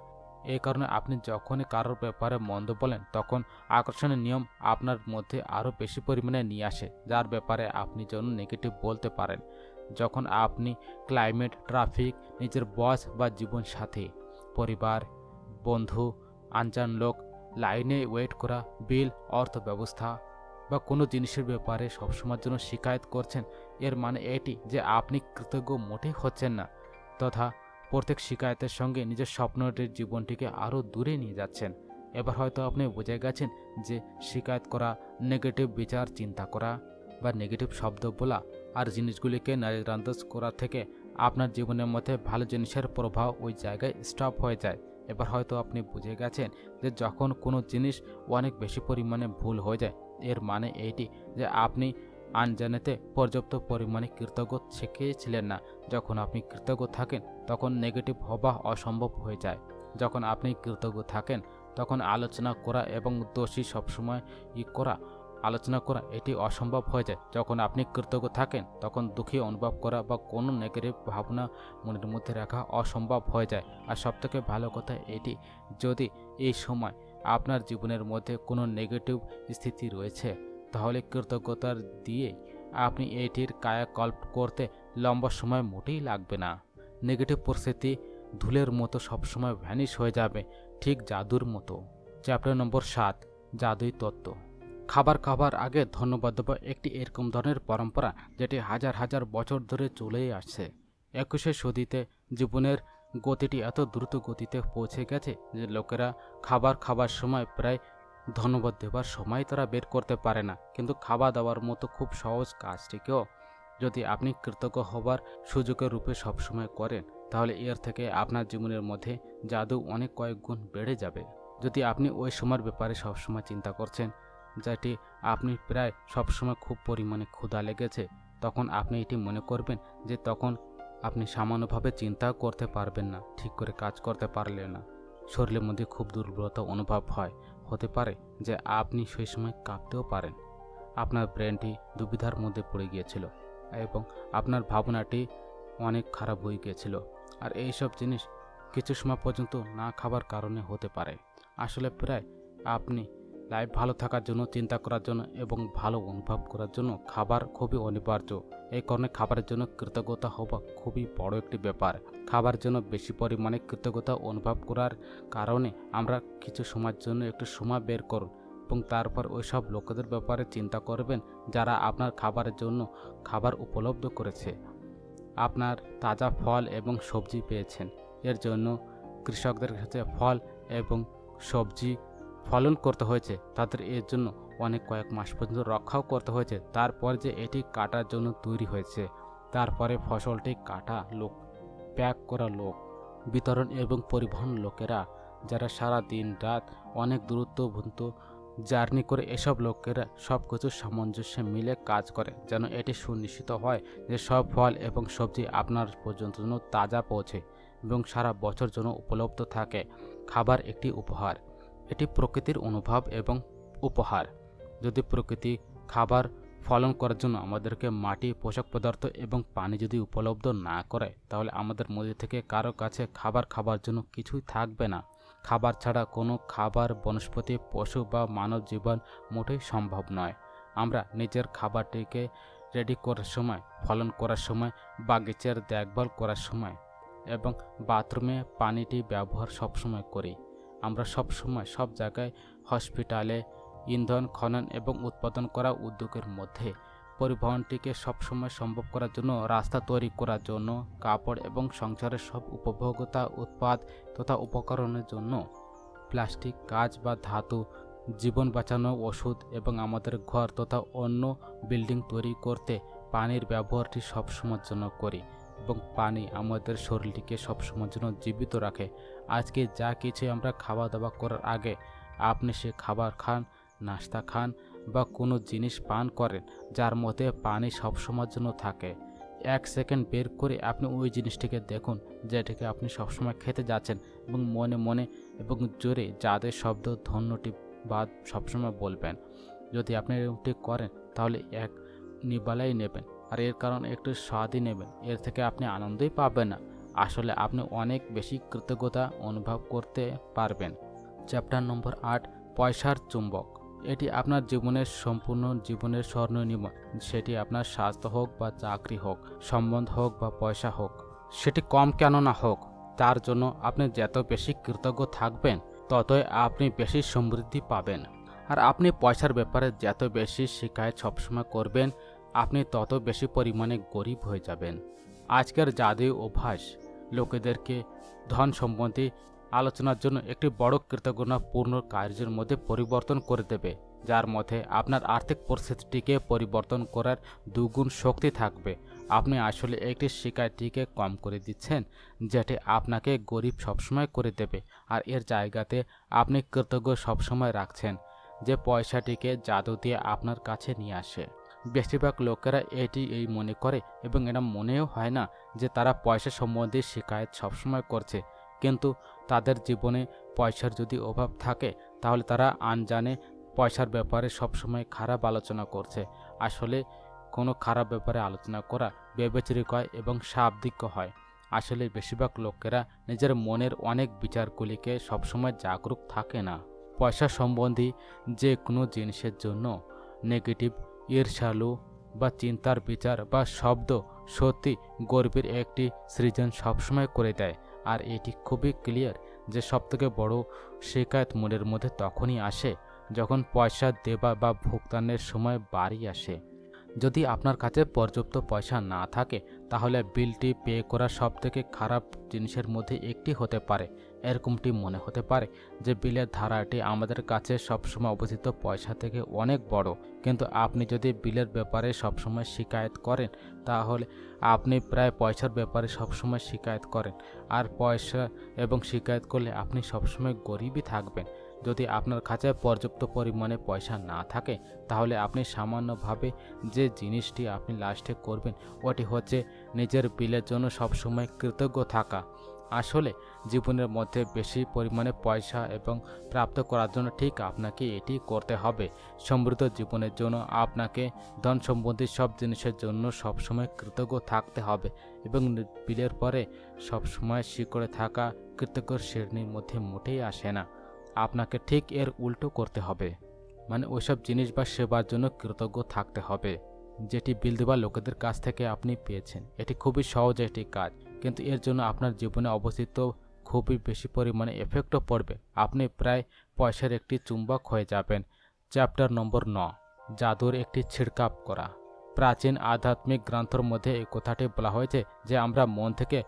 এই কারণে আপনি যখনই কারোর ব্যাপারে মন্দ বলেন তখন আকর্ষণের নিয়ম আপনার মধ্যে আরও বেশি পরিমাণে নিয়ে আসে যার ব্যাপারে আপনি যেন নেগেটিভ বলতে পারেন। যখন আপনি ক্লাইমেট, ট্রাফিক, নিজের বস বা জীবনসাথী, পরিবার, বন্ধু, আনজান লোক, লাইনে ওয়েট করা, বিল, অর্থ ব্যবস্থা বা কোনো জিনিসের ব্যাপারে সবসময়ের জন্য শিকায়ত করছেন, এর মানে এটি যে আপনি কৃতজ্ঞ মোটেই হচ্ছেন না, তথা প্রত্যেক শিকায়তের সঙ্গে নিজের স্বপ্নটির জীবনটিকে আরও দূরে নিয়ে যাচ্ছেন। এবার হয়তো আপনি বুঝে গেছেন যে শিকায়ত করা, নেগেটিভ বিচার চিন্তা করা বা নেগেটিভ শব্দ বলা আর জিনিসগুলিকে নজরআন্দাজ করা থেকে আপনার জীবনের মধ্যে ভালো জিনিসের প্রভাব ওই জায়গায় স্টপ হয়ে যায়। এবার হয়তো আপনি বুঝে গেছেন যে যখন কোনো জিনিস অনেক বেশি পরিমাণে ভুল হয়ে যায় এর মানে এইটি যে আপনি আনজানেতে পর্যাপ্ত পরিমাণে কৃতজ্ঞ শিখিয়েছিলেন না। যখন আপনি কৃতজ্ঞ থাকেন তখন নেগেটিভ হওয়া অসম্ভব হয়ে যায়। যখন আপনি কৃতজ্ঞ থাকেন তখন আলোচনা করা এবং দোষী সবসময় আলোচনা করা এটি অসম্ভব হয়ে যায়। যখন আপনি কৃতজ্ঞ থাকেন তখন দুঃখী অনুভব করা বা কোনো নেগেটিভ ভাবনা মনের মধ্যে রাখা অসম্ভব হয়ে যায়। আর সবথেকে ভালো কথা এটি, যদি এই সময় আপনার জীবনের মধ্যে কোনো নেগেটিভ স্থিতি রয়েছে তাহলে কৃতজ্ঞতার দিয়ে আপনি এটির কায়াকল্প করতে লম্বা সময় মোটেই লাগবে না। নেগেটিভ পরিস্থিতি ধুলের মতো সবসময় ভ্যানিশ হয়ে যাবে, ঠিক জাদুর মতো। চ্যাপ্টার নম্বর 7, জাদুই তত্ত্ব। খাবার খাবার আগে ধন্যবাদ দেওয়া একটি এরকম ধরনের পরম্পরা যেটি হাজার হাজার বছর ধরে চলেই আসছে। 21শে শতাব্দীতে জীবনের গতিটি এত দ্রুত গতিতে পৌঁছে গেছে যে লোকেরা খাবার খাবার সময় প্রায় ধন্যবাদ দেওয়ার সময় তারা বের করতে পারে না। কিন্তু খাওয়া দাওয়ার মতো খুব সহজ কাজটিকেও যদি আপনি কৃতজ্ঞ হবার সুযোগের রূপে সবসময় করেন তাহলে এর থেকে আপনার জীবনের মধ্যে জাদু অনেক কয়েক গুণ বেড়ে যাবে। যদি আপনি ওই সময়ের ব্যাপারে সবসময় চিন্তা করছেন যেটি আপনি প্রায় সবসময় খুব পরিমাণে ক্ষুধা লেগেছে, তখন আপনি এটি মনে করবেন যে তখন আপনি সামান্যভাবে চিন্তা করতে পারবেন না, ঠিক করে কাজ করতে পারলেন না, শরীরের মধ্যে খুব দুর্বলতা অনুভব হয়। হতে পারে যে আপনি সেই সময় কাঁপতেও পারেন, আপনার ব্রেনটি দুবিধার মধ্যে পড়ে গিয়েছিল এবং আপনার ভাবনাটি অনেক খারাপ হয়ে গিয়েছিল। আর এইসব জিনিস কিছু সময় পর্যন্ত না খাবার কারণে হতে পারে। আসলে প্রায় আপনি লাইফ ভালো থাকার জন্য, চিন্তা করার জন্য এবং ভালো অনুভব করার জন্য খাবার খুবই অনিবার্য। এই কারণে খাবারের জন্য কৃতজ্ঞতা হওয়া খুবই বড় একটি ব্যাপার। খাবার জন্য বেশি পরিমাণে কৃতজ্ঞতা অনুভব করার কারণে আমরা কিছু সময়ের জন্য একটু সময় বের করুন এবং তারপর ওই সব লোকেদের ব্যাপারে চিন্তা করবেন যারা আপনার খাবারের জন্য খাবার উপলব্ধ করেছে। আপনার তাজা ফল এবং সবজি পেয়েছেন, এর জন্য কৃষকদের কাছে ফল এবং সবজি ফলন করতে হয়েছে, তাদের এর জন্য অনেক কয়েক মাস পর্যন্ত রক্ষাও করতে হয়েছে। তারপর যে এটি কাটার জন্য তৈরি হয়েছে, তারপরে ফসলটি কাটা লোক, প্যাক করা লোক, বিতরণ এবং পরিবহন লোকেরা যারা সারা দিন রাত অনেক দূরত্বভূত জার্নি করে, এসব লোকেরা সব কিছু সামঞ্জস্যে মিলে কাজ করে যেন এটি সুনিশ্চিত হয় যে সব ফল এবং সবজি আপনার পর্যন্ত যেন তাজা পৌঁছে এবং সারা বছর জন্য উপলব্ধ থাকে। খাবার একটি উপহার, এটি প্রকৃতির অনুভব এবং উপহার। যদি প্রকৃতি খাবার ফলন করার জন্য আমাদেরকে মাটি, পোশাক পদার্থ এবং পানি যদি উপলব্ধ না করে তাহলে আমাদের মধ্যে থেকে কারো কাছে খাবার খাবার জন্য কিছুই থাকবে না। খাবার ছাড়া কোনো খাবার, বনস্পতি, পশু বা মানব জীবন মোটেই সম্ভব নয়। আমরা নিজের খাবারটিকে রেডি করার সময়, ফলন করার সময়, বাগিচার দেখভাল করার সময় এবং বাথরুমে পানিটি ব্যবহার সবসময় করি। আমরা সব সময় সব জায়গায় হসপিটালে ইন্ধন খনন এবং উৎপাদন করা উদ্যোগের মধ্যে পরিবহনটিকে সবসময় সম্ভব করার জন্য রাস্তা তৈরি করার জন্য কাপড় এবং সংসারের সব উপভোক্তা উৎপাদ তথা উপকরণের জন্য প্লাস্টিক কাঁচ বা ধাতু জীবন বাঁচানো ওষুধ এবং আমাদের ঘর তথা অন্য বিল্ডিং তৈরি করতে পানির ব্যবহারটি সবসময়ের জন্য করি এবং পানি আমাদের শরীরটিকে সবসময়ের জন্য জীবিত রাখে। আজকে যা কিছু আমরা খাওয়া দাওয়া করার আগে আপনি সে খাবার খান, নাস্তা খান বা কোনো জিনিস পান করেন যার মধ্যে পানি সবসময়ের জন্য থাকে, 1 সেকেন্ড বের করে আপনি ওই জিনিসটিকে দেখুন যেটাকে আপনি সবসময় খেতে যাচ্ছেন এবং মনে মনে এবং জোরে যাদের শব্দ ধন্যটি বাদ সবসময় বলবেন। যদি আপনি এরকমটি করেন তাহলে এক নিবালাই নেবেন আর এর কারণ একটু স্বাদই নেবেন, এর থেকে আপনি আনন্দই পাবেন না। আসলে আপনি অনেক বেশি কৃতজ্ঞতা অনুভব করতে পারবেন। চ্যাপ্টার নম্বর 8, পয়সার চুম্বক। এটি আপনার জীবনের সম্পূর্ণ জীবনের স্বর্ণীয় নিয়ম, সেটি আপনার স্বাস্থ্য হোক বা চাকরি হোক, সম্বন্ধ হোক বা পয়সা হোক, সেটি কম কেন না হোক, তার জন্য আপনি যত বেশি কৃতজ্ঞ থাকবেন ততই আপনি বেশি সমৃদ্ধি পাবেন। আর আপনি পয়সার ব্যাপারে যত বেশি শিকায়ত সবসময় করবেন আপনি তত বেশি পরিমাণে গরিব হয়ে যাবেন। আজকের জাদুই অভ্যাস লোকেদেরকে ধন সম্বন্ধে আলোচনার জন্য একটি বড় কৃতজ্ঞতাপূর্ণ কার্যের মধ্যে পরিবর্তন করে দেবে, যার মধ্যে আপনার আর্থিক পরিস্থিতিটিকে পরিবর্তন করার দুগুণ শক্তি থাকবে। আপনি আসলে একটি শিকায়তটিকে কম করে দিচ্ছেন যেটি আপনাকে গরিব সবসময় করে দেবে, আর এর জায়গাতে আপনি কৃতজ্ঞ সবসময় রাখছেন যে পয়সাটিকে জাদু দিয়ে আপনার কাছে নিয়ে আসে। বেশিরভাগ লোকেরা এই মনে করে এবং এটা মনেও হয় না যে তারা পয়সা সম্বন্ধে শিকায়ত সবসময় করছে, কিন্তু তাদের জীবনে পয়সার যদি অভাব থাকে তাহলে তারা আনজানে পয়সার ব্যাপারে সবসময় খারাপ আলোচনা করছে। আসলে কোনো খারাপ ব্যাপারে আলোচনা করা ব্যভিচারিক হয় এবং শাব্দিক হয়। আসলে বেশিরভাগ লোকেরা নিজের মনের অনেক বিচারগুলিকে সবসময় জাগরুক থাকে না। পয়সা সম্বন্ধী যে কোনো জিনিসের জন্য নেগেটিভ, ঈর্ষালু বা চিন্তার বিচার বা শব্দ সত্যি গর্বের একটি সৃজন সবসময় করে দেয়। আর এটি খুবই ক্লিয়ার যে সবথেকে বড় শিকায়ত মনের মধ্যে তখনই আসে যখন পয়সা দেবা বা ভুগতানের সময় বাড়ি আসে। যদি আপনার কাছে পর্যাপ্ত পয়সা না থাকে তাহলে বিলটি পে করা সবথেকে খারাপ জিনিসের মধ্যে একটি হতে পারে। এরকমটি মনে হতে পারে যে বিলের ধারাটি আমাদের কাছে সবসময় অবস্থিত পয়সা থেকে অনেক বড়, কিন্তু আপনি যদি বিলের ব্যাপারে সবসময় শিকায়ত করেন তাহলে আপনি প্রায় পয়সার ব্যাপারে সবসময় শিকায়ত করেন, আর পয়সা এবং শিকায়ত করলে আপনি সবসময় গরিবই থাকবেন। যদি আপনার কাছে পর্যাপ্ত পরিমাণে পয়সা না থাকে তাহলে আপনি সামান্যভাবে যে জিনিসটি আপনি লাস্টে করবেন ওটি হচ্ছে নিজের বিলের জন্য সবসময় কৃতজ্ঞ থাকা। আসলে জীবনের মধ্যে বেশি পরিমাণে পয়সা এবং প্রাপ্ত করার জন্য ঠিক আপনাকে এটি করতে হবে। সমৃদ্ধ জীবনের জন্য আপনাকে ধন সম্বন্ধী সব জিনিসের জন্য সবসময় কৃতজ্ঞ থাকতে হবে এবং বিলের পরে সবসময় শিকড়ে থাকা কৃতজ্ঞ শ্রেণীর মধ্যে মোটেই আসে না। আপনাকে ঠিক এর উল্টো করতে হবে, মানে ওইসব জিনিস বা সেবার জন্য কৃতজ্ঞ থাকতে হবে যেটি বিল দেওয়া লোকেদের কাছ থেকে আপনি পেয়েছেন। এটি খুবই সহজ একটি কাজ, কিন্তু এর জন্য আপনার জীবনে অবস্থিত খুবই বেশি পরিমাণে এফেক্টও পড়বে। আপনি প্রায় পয়সার একটি চুম্বক হয়ে যাবেন। চ্যাপ্টার নম্বর 9, জাদুর একটি ছিড়কাপ করা। প্রাচীন আধ্যাত্মিক গ্রন্থের মধ্যে এই কথাটি বলা হয়েছে যে আমরা মন থেকে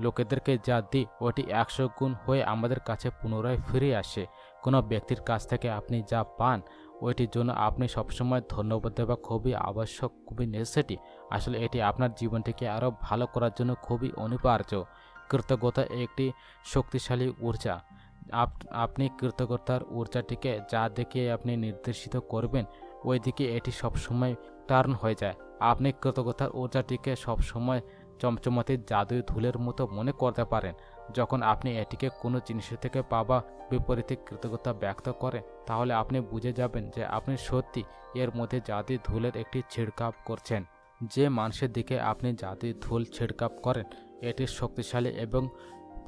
লোকেদেরকে যা দিই ওটি 100 গুণ হয়ে আমাদের কাছে পুনরায় ফিরে আসে। কোনো ব্যক্তির কাছ থেকে আপনি যা পান ওইটির জন্য আপনি সবসময় ধন্যবাদ দেওয়া খুবই আবশ্যক, খুবই নেসেসিটি। আসলে এটি আপনার জীবনটিকে আরও ভালো করার জন্য খুবই অনিবার্য। কৃতজ্ঞতা একটি শক্তিশালী ঊর্জা। আপনি কৃতজ্ঞতার ঊর্জাটিকে যা দিকে আপনি নির্দেশিত করবেন ওই দিকে এটি সবসময় টার্ন হয়ে যায়। আপনি কৃতজ্ঞতার ঊর্জাটিকে সবসময় চমচমাতে জাদুই ধুলের মতো মনে করতে পারেন। যখন আপনি এটিকে কোনো জিনিসের থেকে পাওয়া বিপরীতে কৃতজ্ঞতা ব্যক্ত করেন তাহলে আপনি বুঝে যাবেন যে আপনি সত্যি এর মধ্যে জাদুই ধুলের একটি ছিড়কাপ করছেন। যে মানুষের দিকে আপনি জাদুই ধুল ছিড়কাপ করেন এটির শক্তিশালী এবং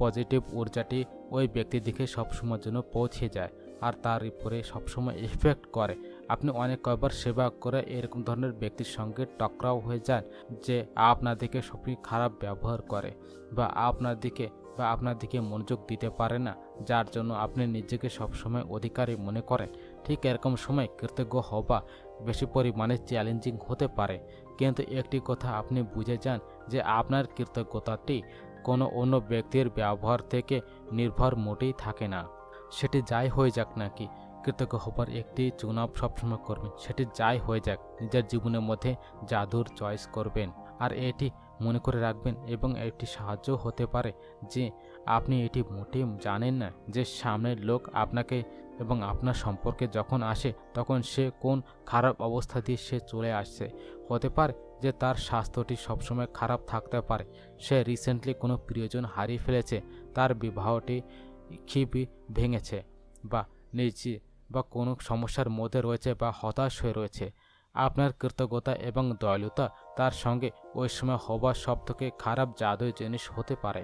পজিটিভ ঊর্জাটি ওই ব্যক্তির দিকে সবসময়ের জন্য পৌঁছে যায় আর তার উপরে সবসময় ইফেক্ট করে। আপনি অনেক কয়েকবার সেবা করে এরকম ধরনের ব্যক্তির সঙ্গে টকরাও হয়ে যান যে আপনার দিকে সবই খারাপ ব্যবহার করে বা আপনার দিকে বা আপনার দিকে মনোযোগ দিতে পারে না, যার জন্য আপনি নিজেকে সবসময় অধিকারী মনে করেন। ঠিক এরকম সময় কৃতজ্ঞ হওয়া বেশি পরিমাণে চ্যালেঞ্জিং হতে পারে। কিন্তু একটি কথা আপনি বুঝে যান যে আপনার কৃতজ্ঞতাটি কোনো অন্য ব্যক্তির ব্যবহার থেকে নির্ভর মোটেই থাকে না। সেটি যাই হয়ে যাক নাকি, কৃতজ্ঞ হবার একটি চুনাব সবসময় করবেন। সেটি যাই হয়ে যাক, নিজের জীবনের মধ্যে জাদুর চয়েস করবেন। আর এটি মনে করে রাখবেন, এবং এটি সাহায্য হতে পারে যে আপনি এটি মোটেই জানেন না যে সামনের লোক আপনাকে এবং আপনার সম্পর্কে যখন আসে তখন সে কোন খারাপ অবস্থা দিয়ে সে চলে আসছে। হতে পারে যে তার স্বাস্থ্যটি সবসময় খারাপ থাকতে পারে, সে রিসেন্টলি কোনো প্রিয়জন হারিয়ে ফেলেছে, তার বিবাহটি খুবই ভেঙেছে, বা নিজে বা কোনো সমস্যার মধ্যে রয়েছে বা হতাশ হয়ে রয়েছে। আপনার কৃতজ্ঞতা এবং দয়ালুতা তার সঙ্গে ওই সময় হওয়া সবথেকে খারাপ জাদুই জিনিস হতে পারে।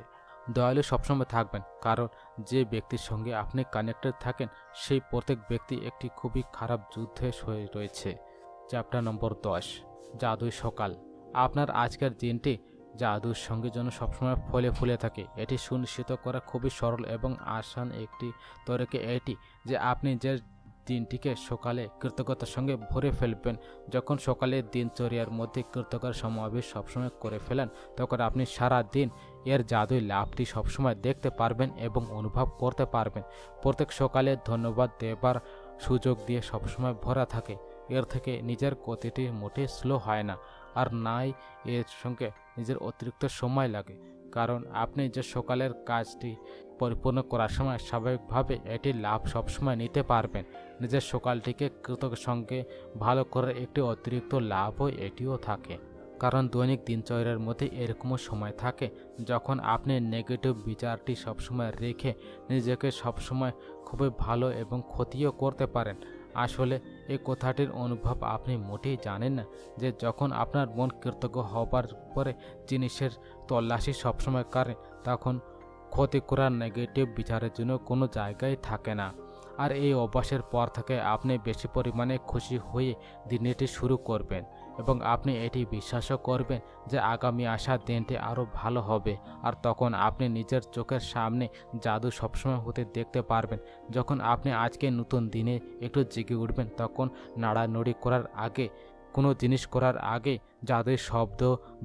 দয়ালু সবসময় থাকবেন, কারণ যে ব্যক্তির সঙ্গে আপনি কানেক্টেড থাকেন সেই প্রত্যেক ব্যক্তি একটি খুবই খারাপ যুদ্ধে হয়ে রয়েছে। চ্যাপ্টার নম্বর 10, জাদুই সকাল। আপনার আজকের দিনটি জাদুর সঙ্গে যেন সবসময় ফলে ফুলে থাকে। এটি সুনিশ্চিত করা খুবই সরল এবং আসান একটি তরিকা এটি যে আপনি যে দিনটিকে সকালে কৃতজ্ঞতার সঙ্গে ভরে ফেলবেন। যখন সকালে দিনচর্যার মধ্যে কৃতজ্ঞতার সমাবেশ সবসময় করে ফেলেন, তখন আপনি সারা দিন এর জাদুই লাভটি সবসময় দেখতে পারবেন এবং অনুভব করতে পারবেন। প্রত্যেক সকালে ধন্যবাদ দেবার সুযোগ দিয়ে সবসময় ভরা থাকে। এর থেকে নিজের গতিটি মোটে স্লো হয় না, আর নাই এর সঙ্গে নিজের অতিরিক্ত সময় লাগে, কারণ আপনি যে সকালের কাজটি পরিপূর্ণ করার সময় স্বাভাবিকভাবে এটি লাভ সবসময় নিতে পারবেন। নিজের সকালটিকে কৃতজ্ঞ সঙ্গে ভালো করার একটি অতিরিক্ত লাভও এটিও থাকে, কারণ দৈনিক দিনচর্যার মধ্যে এরকমও সময় থাকে যখন আপনি নেগেটিভ বিচারটি সবসময় রেখে নিজেকে সবসময় খুবই ভালো এবং ক্ষতিও করতে পারেন। আসলে এই কথাটির অনুভব আপনি মোটেই জানেন না যে যখন আপনার মন কৃতজ্ঞ হবার পরে জিনিসের তল্লাশি সবসময় করেন, তখন ক্ষতি করার নেগেটিভ বিচারের জন্য কোনো জায়গায় থাকে না। আর এই অভ্যাসের পর থেকে আপনি বেশি পরিমাণে খুশি হয়ে দিনটি শুরু করবেন, এবং আপনি এটি বিশ্বাসও করবেন যে আগামী আসা দিনটি আরও ভালো হবে। আর তখন আপনি নিজের চোখের সামনে জাদু সবসময় হতে দেখতে পারবেন। যখন আপনি আজকে নতুন দিনে একটু জেগে উঠবেন, তখন নাড়ানুড়ি করার আগে, কোনো জিনিস করার আগে জাদুর শব্দ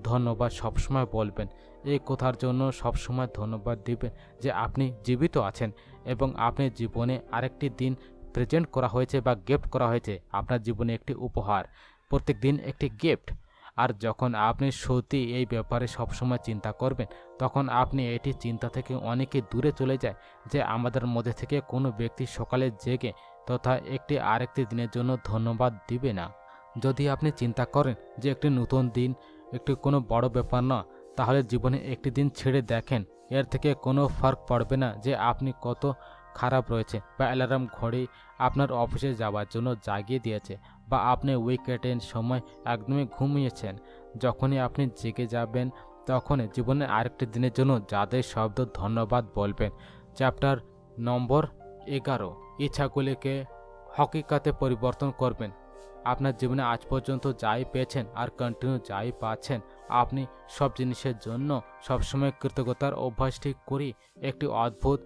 ধন্যবাদ সবসময় বলবেন। এই কথার জন্য সবসময় ধন্যবাদ দিবেন যে আপনি জীবিত আছেন এবং আপনি জীবনে আরেকটি দিন প্রেজেন্ট করা হয়েছে বা গিফট করা হয়েছে। আপনার জীবনে একটি উপহার, প্রত্যেক দিন একটি গিফট। আর যখন আপনি সত্যি এই ব্যাপারে সবসময় চিন্তা করবেন, তখন আপনি এটি চিন্তা থেকে অনেকে দূরে চলে যায় যে আমাদের মধ্যে থেকে কোনো ব্যক্তি সকালে জেগে তথা একটি আরেকটি দিনের জন্য ধন্যবাদ দিবে না। যদি আপনি চিন্তা করেন যে একটি নতুন দিন একটি কোনো বড় ব্যাপার না, তাহলে জীবনে একটি দিন ছেড়ে দেখেন, এর থেকে কোনো ফার্ক পড়বে না যে আপনি কত খারাপ রয়েছে, বা অ্যালার্ম ঘড়ি আপনার অফিসে যাওয়ার জন্য জাগিয়ে দিয়েছে, বা আপনি উইকেন্ডের সময় একদমই ঘুমিয়েছেন। যখনই আপনি জেগে যাবেন, তখনই জীবনে আরেকটি দিনের জন্য যাদের শব্দ ধন্যবাদ বলবেন। চ্যাপ্টার নম্বর 11, ইচ্ছাগুলিকে হকিকতে পরিবর্তন করবেন। আপনার জীবনে আজ পর্যন্ত যাই পেয়েছেন আর কন্টিনিউ যাই পাচ্ছেন, আপনি সব জিনিসের জন্য সবসময় কৃতজ্ঞতার অভ্যাসটি করি একটি অদ্ভুত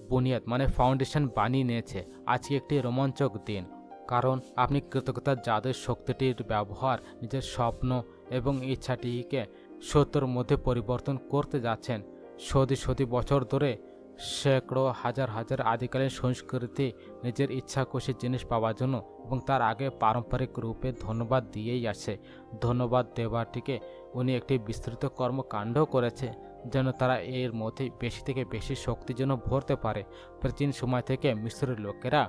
বুনিয়াদ ফাউন্ডেশন বানিয়ে নিয়েছে। আজকে একটি রোমাঞ্চক দিন, কারণ আপনি কৃতজ্ঞতার জাদুর শক্তিটির ব্যবহার নিজের স্বপ্ন এবং ইচ্ছাটিকে সত্যের মধ্যে পরিবর্তন করতে যাচ্ছেন। শত শত বছর ধরে সেঁকড়ো হাজার হাজার আদিকালীন সংস্কৃতি নিজের ইচ্ছা খুশি জিনিস পাওয়ার জন্য এবং তার আগে পারম্পরিক রূপে ধন্যবাদ দিয়েই আসে। ধন্যবাদ দেওয়াটিকে উনি একটি বিস্তৃত কর্মকাণ্ডও করেছে যেন তারা এর মধ্যে বেশি থেকে বেশি শক্তি যেন ভরতে পারে। প্রাচীন সময় থেকে মিশরের লোকেরা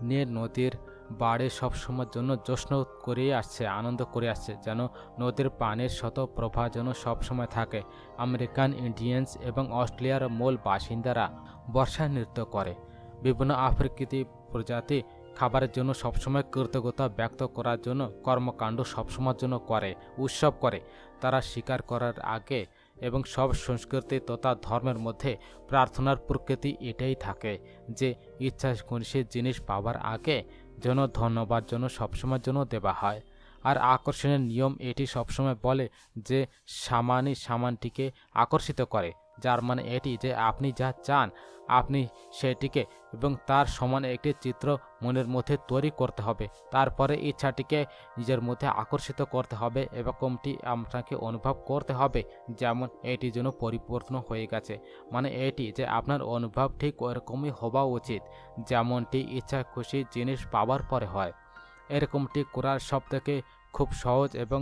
নীল নদীর বাড়ে সবসময়ের জন্য জশ্ন করে আসছে, আনন্দ করে আসছে, যেন নদীর পানির শত প্রবাহ যেন সবসময় থাকে। আমেরিকান ইন্ডিয়ানস এবং অস্ট্রেলিয়ার মূল বাসিন্দারা বর্ষা নৃত্য করে। বিভিন্ন আফ্রিকি প্রজাতি খাবারের জন্য সবসময় কৃতজ্ঞতা ব্যক্ত করার জন্য কর্মকাণ্ড সবসময়ের জন্য করে, উৎসব করে। তারা স্বীকার করার আগে এবং সব সংস্কৃতি তথা ধর্মের মধ্যে প্রার্থনার প্রকৃতি এটাই থাকে যে ইচ্ছা খুশি জিনিস পাওয়ার আগে যেন ধন্যবাদ জন্য সবসময়ের জন্য দেওয়া হয়। আর আকর্ষণের নিয়ম এটি সবসময় বলে যে সামানই সামানটিকে আকর্ষিত করে, যার মানে এটি যে আপনি যা চান আপনি সেটিকে এবং তার সমান একটি চিত্র মনের মধ্যে তৈরি করতে হবে। তারপরে ইচ্ছাটিকে নিজের মধ্যে আকর্ষিত করতে হবে, এরকমটি আপনাকে অনুভব করতে হবে যেমন এটি যেন পরিবর্তন হয়ে গেছে। মানে এটি যে আপনার অনুভব ঠিক ওরকমই হওয়া উচিত যেমনটি ইচ্ছা খুশি জিনিস পাওয়ার পরে হয়। এরকমটি করার সবথেকে খুব সহজ এবং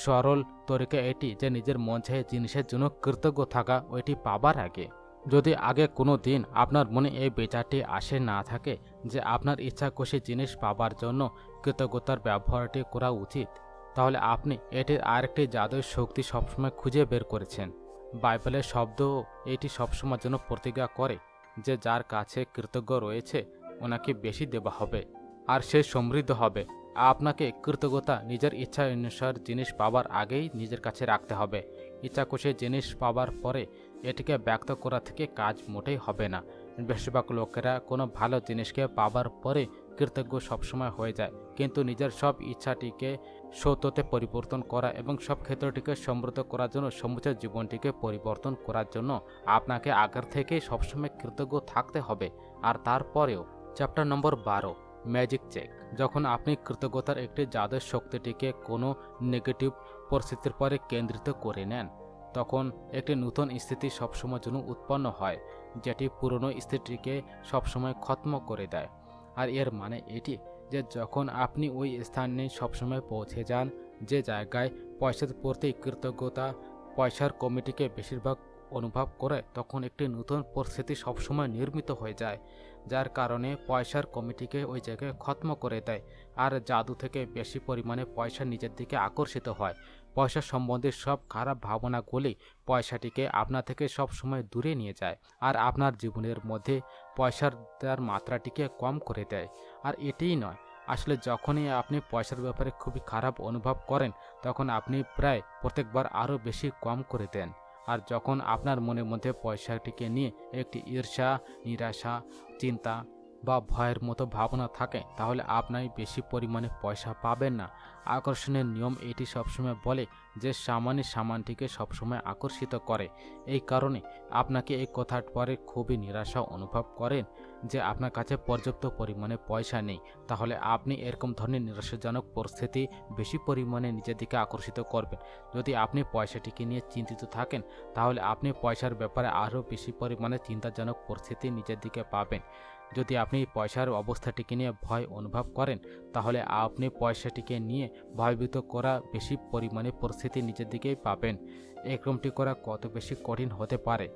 সরল তরিকা এটি যে নিজের মন চাহে জিনিসের জন্য কৃতজ্ঞ থাকা ওইটি পাবার আগে। যদি আগে কোনো দিন আপনার মনে এই বিচারটি আসে না থাকে যে আপনার ইচ্ছা খুশি জিনিস পাবার জন্য কৃতজ্ঞতার ব্যবহারটি করা উচিত, তাহলে আপনি এটির আরেকটি জাদুর শক্তি সবসময় খুঁজে বের করেছেন। বাইবেলের শব্দ এটি সবসময় যেন প্রতিজ্ঞা করে যে যার কাছে কৃতজ্ঞ রয়েছে ওনাকে বেশি দেওয়া হবে আর সে সমৃদ্ধ হবে। আপনাকে কৃতজ্ঞতা নিজের ইচ্ছা অনুসার জিনিস পাবার আগেই নিজের কাছে রাখতে হবে। ইচ্ছা খুশি জিনিস পাবার পরে এটিকে ব্যক্ত করা থেকে কাজ মোটেই হবে না। বেশিরভাগ লোকেরা কোনো ভালো জিনিসকে পাবার পরে কৃতজ্ঞ সবসময় হয়ে যায়, কিন্তু নিজের সব ইচ্ছাটিকে সত্যতে পরিবর্তন করা এবং সব ক্ষেত্রটিকে সমৃদ্ধ করার জন্য সমুচ্চ জীবনটিকে পরিবর্তন করার জন্য আপনাকে আগের থেকেই সবসময় কৃতজ্ঞ থাকতে হবে। আর তারপরেও চ্যাপ্টার নম্বর 12 ম্যাজিক চেক। যখন আপনি কৃতজ্ঞতার একটি জাদুর শক্তিটিকে কোনো নেগেটিভ পরিস্থিতির পরে কেন্দ্রিত করে নেন, তখন একটি নতুন স্থিতি সবসময় জন্য উৎপন্ন হয় যেটি পুরনো স্থিতিটিকে সবসময় খত্ম করে দেয়। আর এর মানে এটি যে যখন আপনি ওই স্থানে সবসময় পৌঁছে যান যে জায়গায় পয়সার প্রতি কৃতজ্ঞতা পয়সার কমিটিকে বেশিরভাগ অনুভব করে, তখন একটি নতুন পরিস্থিতি সবসময় নির্মিত হয়ে যায় যার কারণে পয়সার কমিটিকে ওই জায়গায় খত্ম করে দেয় আর জাদু থেকে বেশি পরিমাণে পয়সা নিজের দিকে আকর্ষিত হয়। পয়সা সম্বন্ধে সব খারাপ ভাবনাগুলি পয়সাটিকে আপনার থেকে সব সময় দূরে নিয়ে যায় আর আপনার জীবনের মধ্যে পয়সার দেওয়ার মাত্রাটিকে কম করে দেয়। আর এটিই নয়, আসলে যখনই আপনি পয়সার ব্যাপারে খুবই খারাপ অনুভব করেন তখন আপনি প্রায় প্রত্যেকবার আরও বেশি কম করে দেন। আর যখন আপনার মনের মধ্যে পয়সাটিকে নিয়ে একটি ঈর্ষা, নিরাশা, চিন্তা বা ভয়ের মতো ভাবনা থাকে তাহলে আপনি বেশি পরিমাণে পয়সা পাবেন না। আকর্ষণের নিয়ম এটি সবসময় বলে যে সামান্য সামানটিকে সবসময় আকর্ষিত করে। এই কারণে আপনাকে এই কথার পরে খুবই নিরাশা অনুভব করেন যে আপনার কাছে পর্যাপ্ত পরিমাণে পয়সা নেই, তাহলে আপনি এরকম ধরনের নিরাশাজনক পরিস্থিতি বেশি পরিমাণে নিজের দিকে আকর্ষিত করবেন। যদি আপনি পয়সাটিকে নিয়ে চিন্তিত থাকেন তাহলে আপনি পয়সার ব্যাপারে আরও বেশি পরিমাণে চিন্তাজনক পরিস্থিতি নিজের দিকে পাবেন। যদি আপনি পয়সার অবস্থাটিকে নিয়ে ভয় অনুভব করেন তাহলে আপনি পয়সাটিকে নিয়ে ভয়ভীত করা বেশি পরিমাণে পরিস্থিতি নিজের দিকেই পাবেন। এরকমটি করা কত বেশি কঠিন হতে পারে,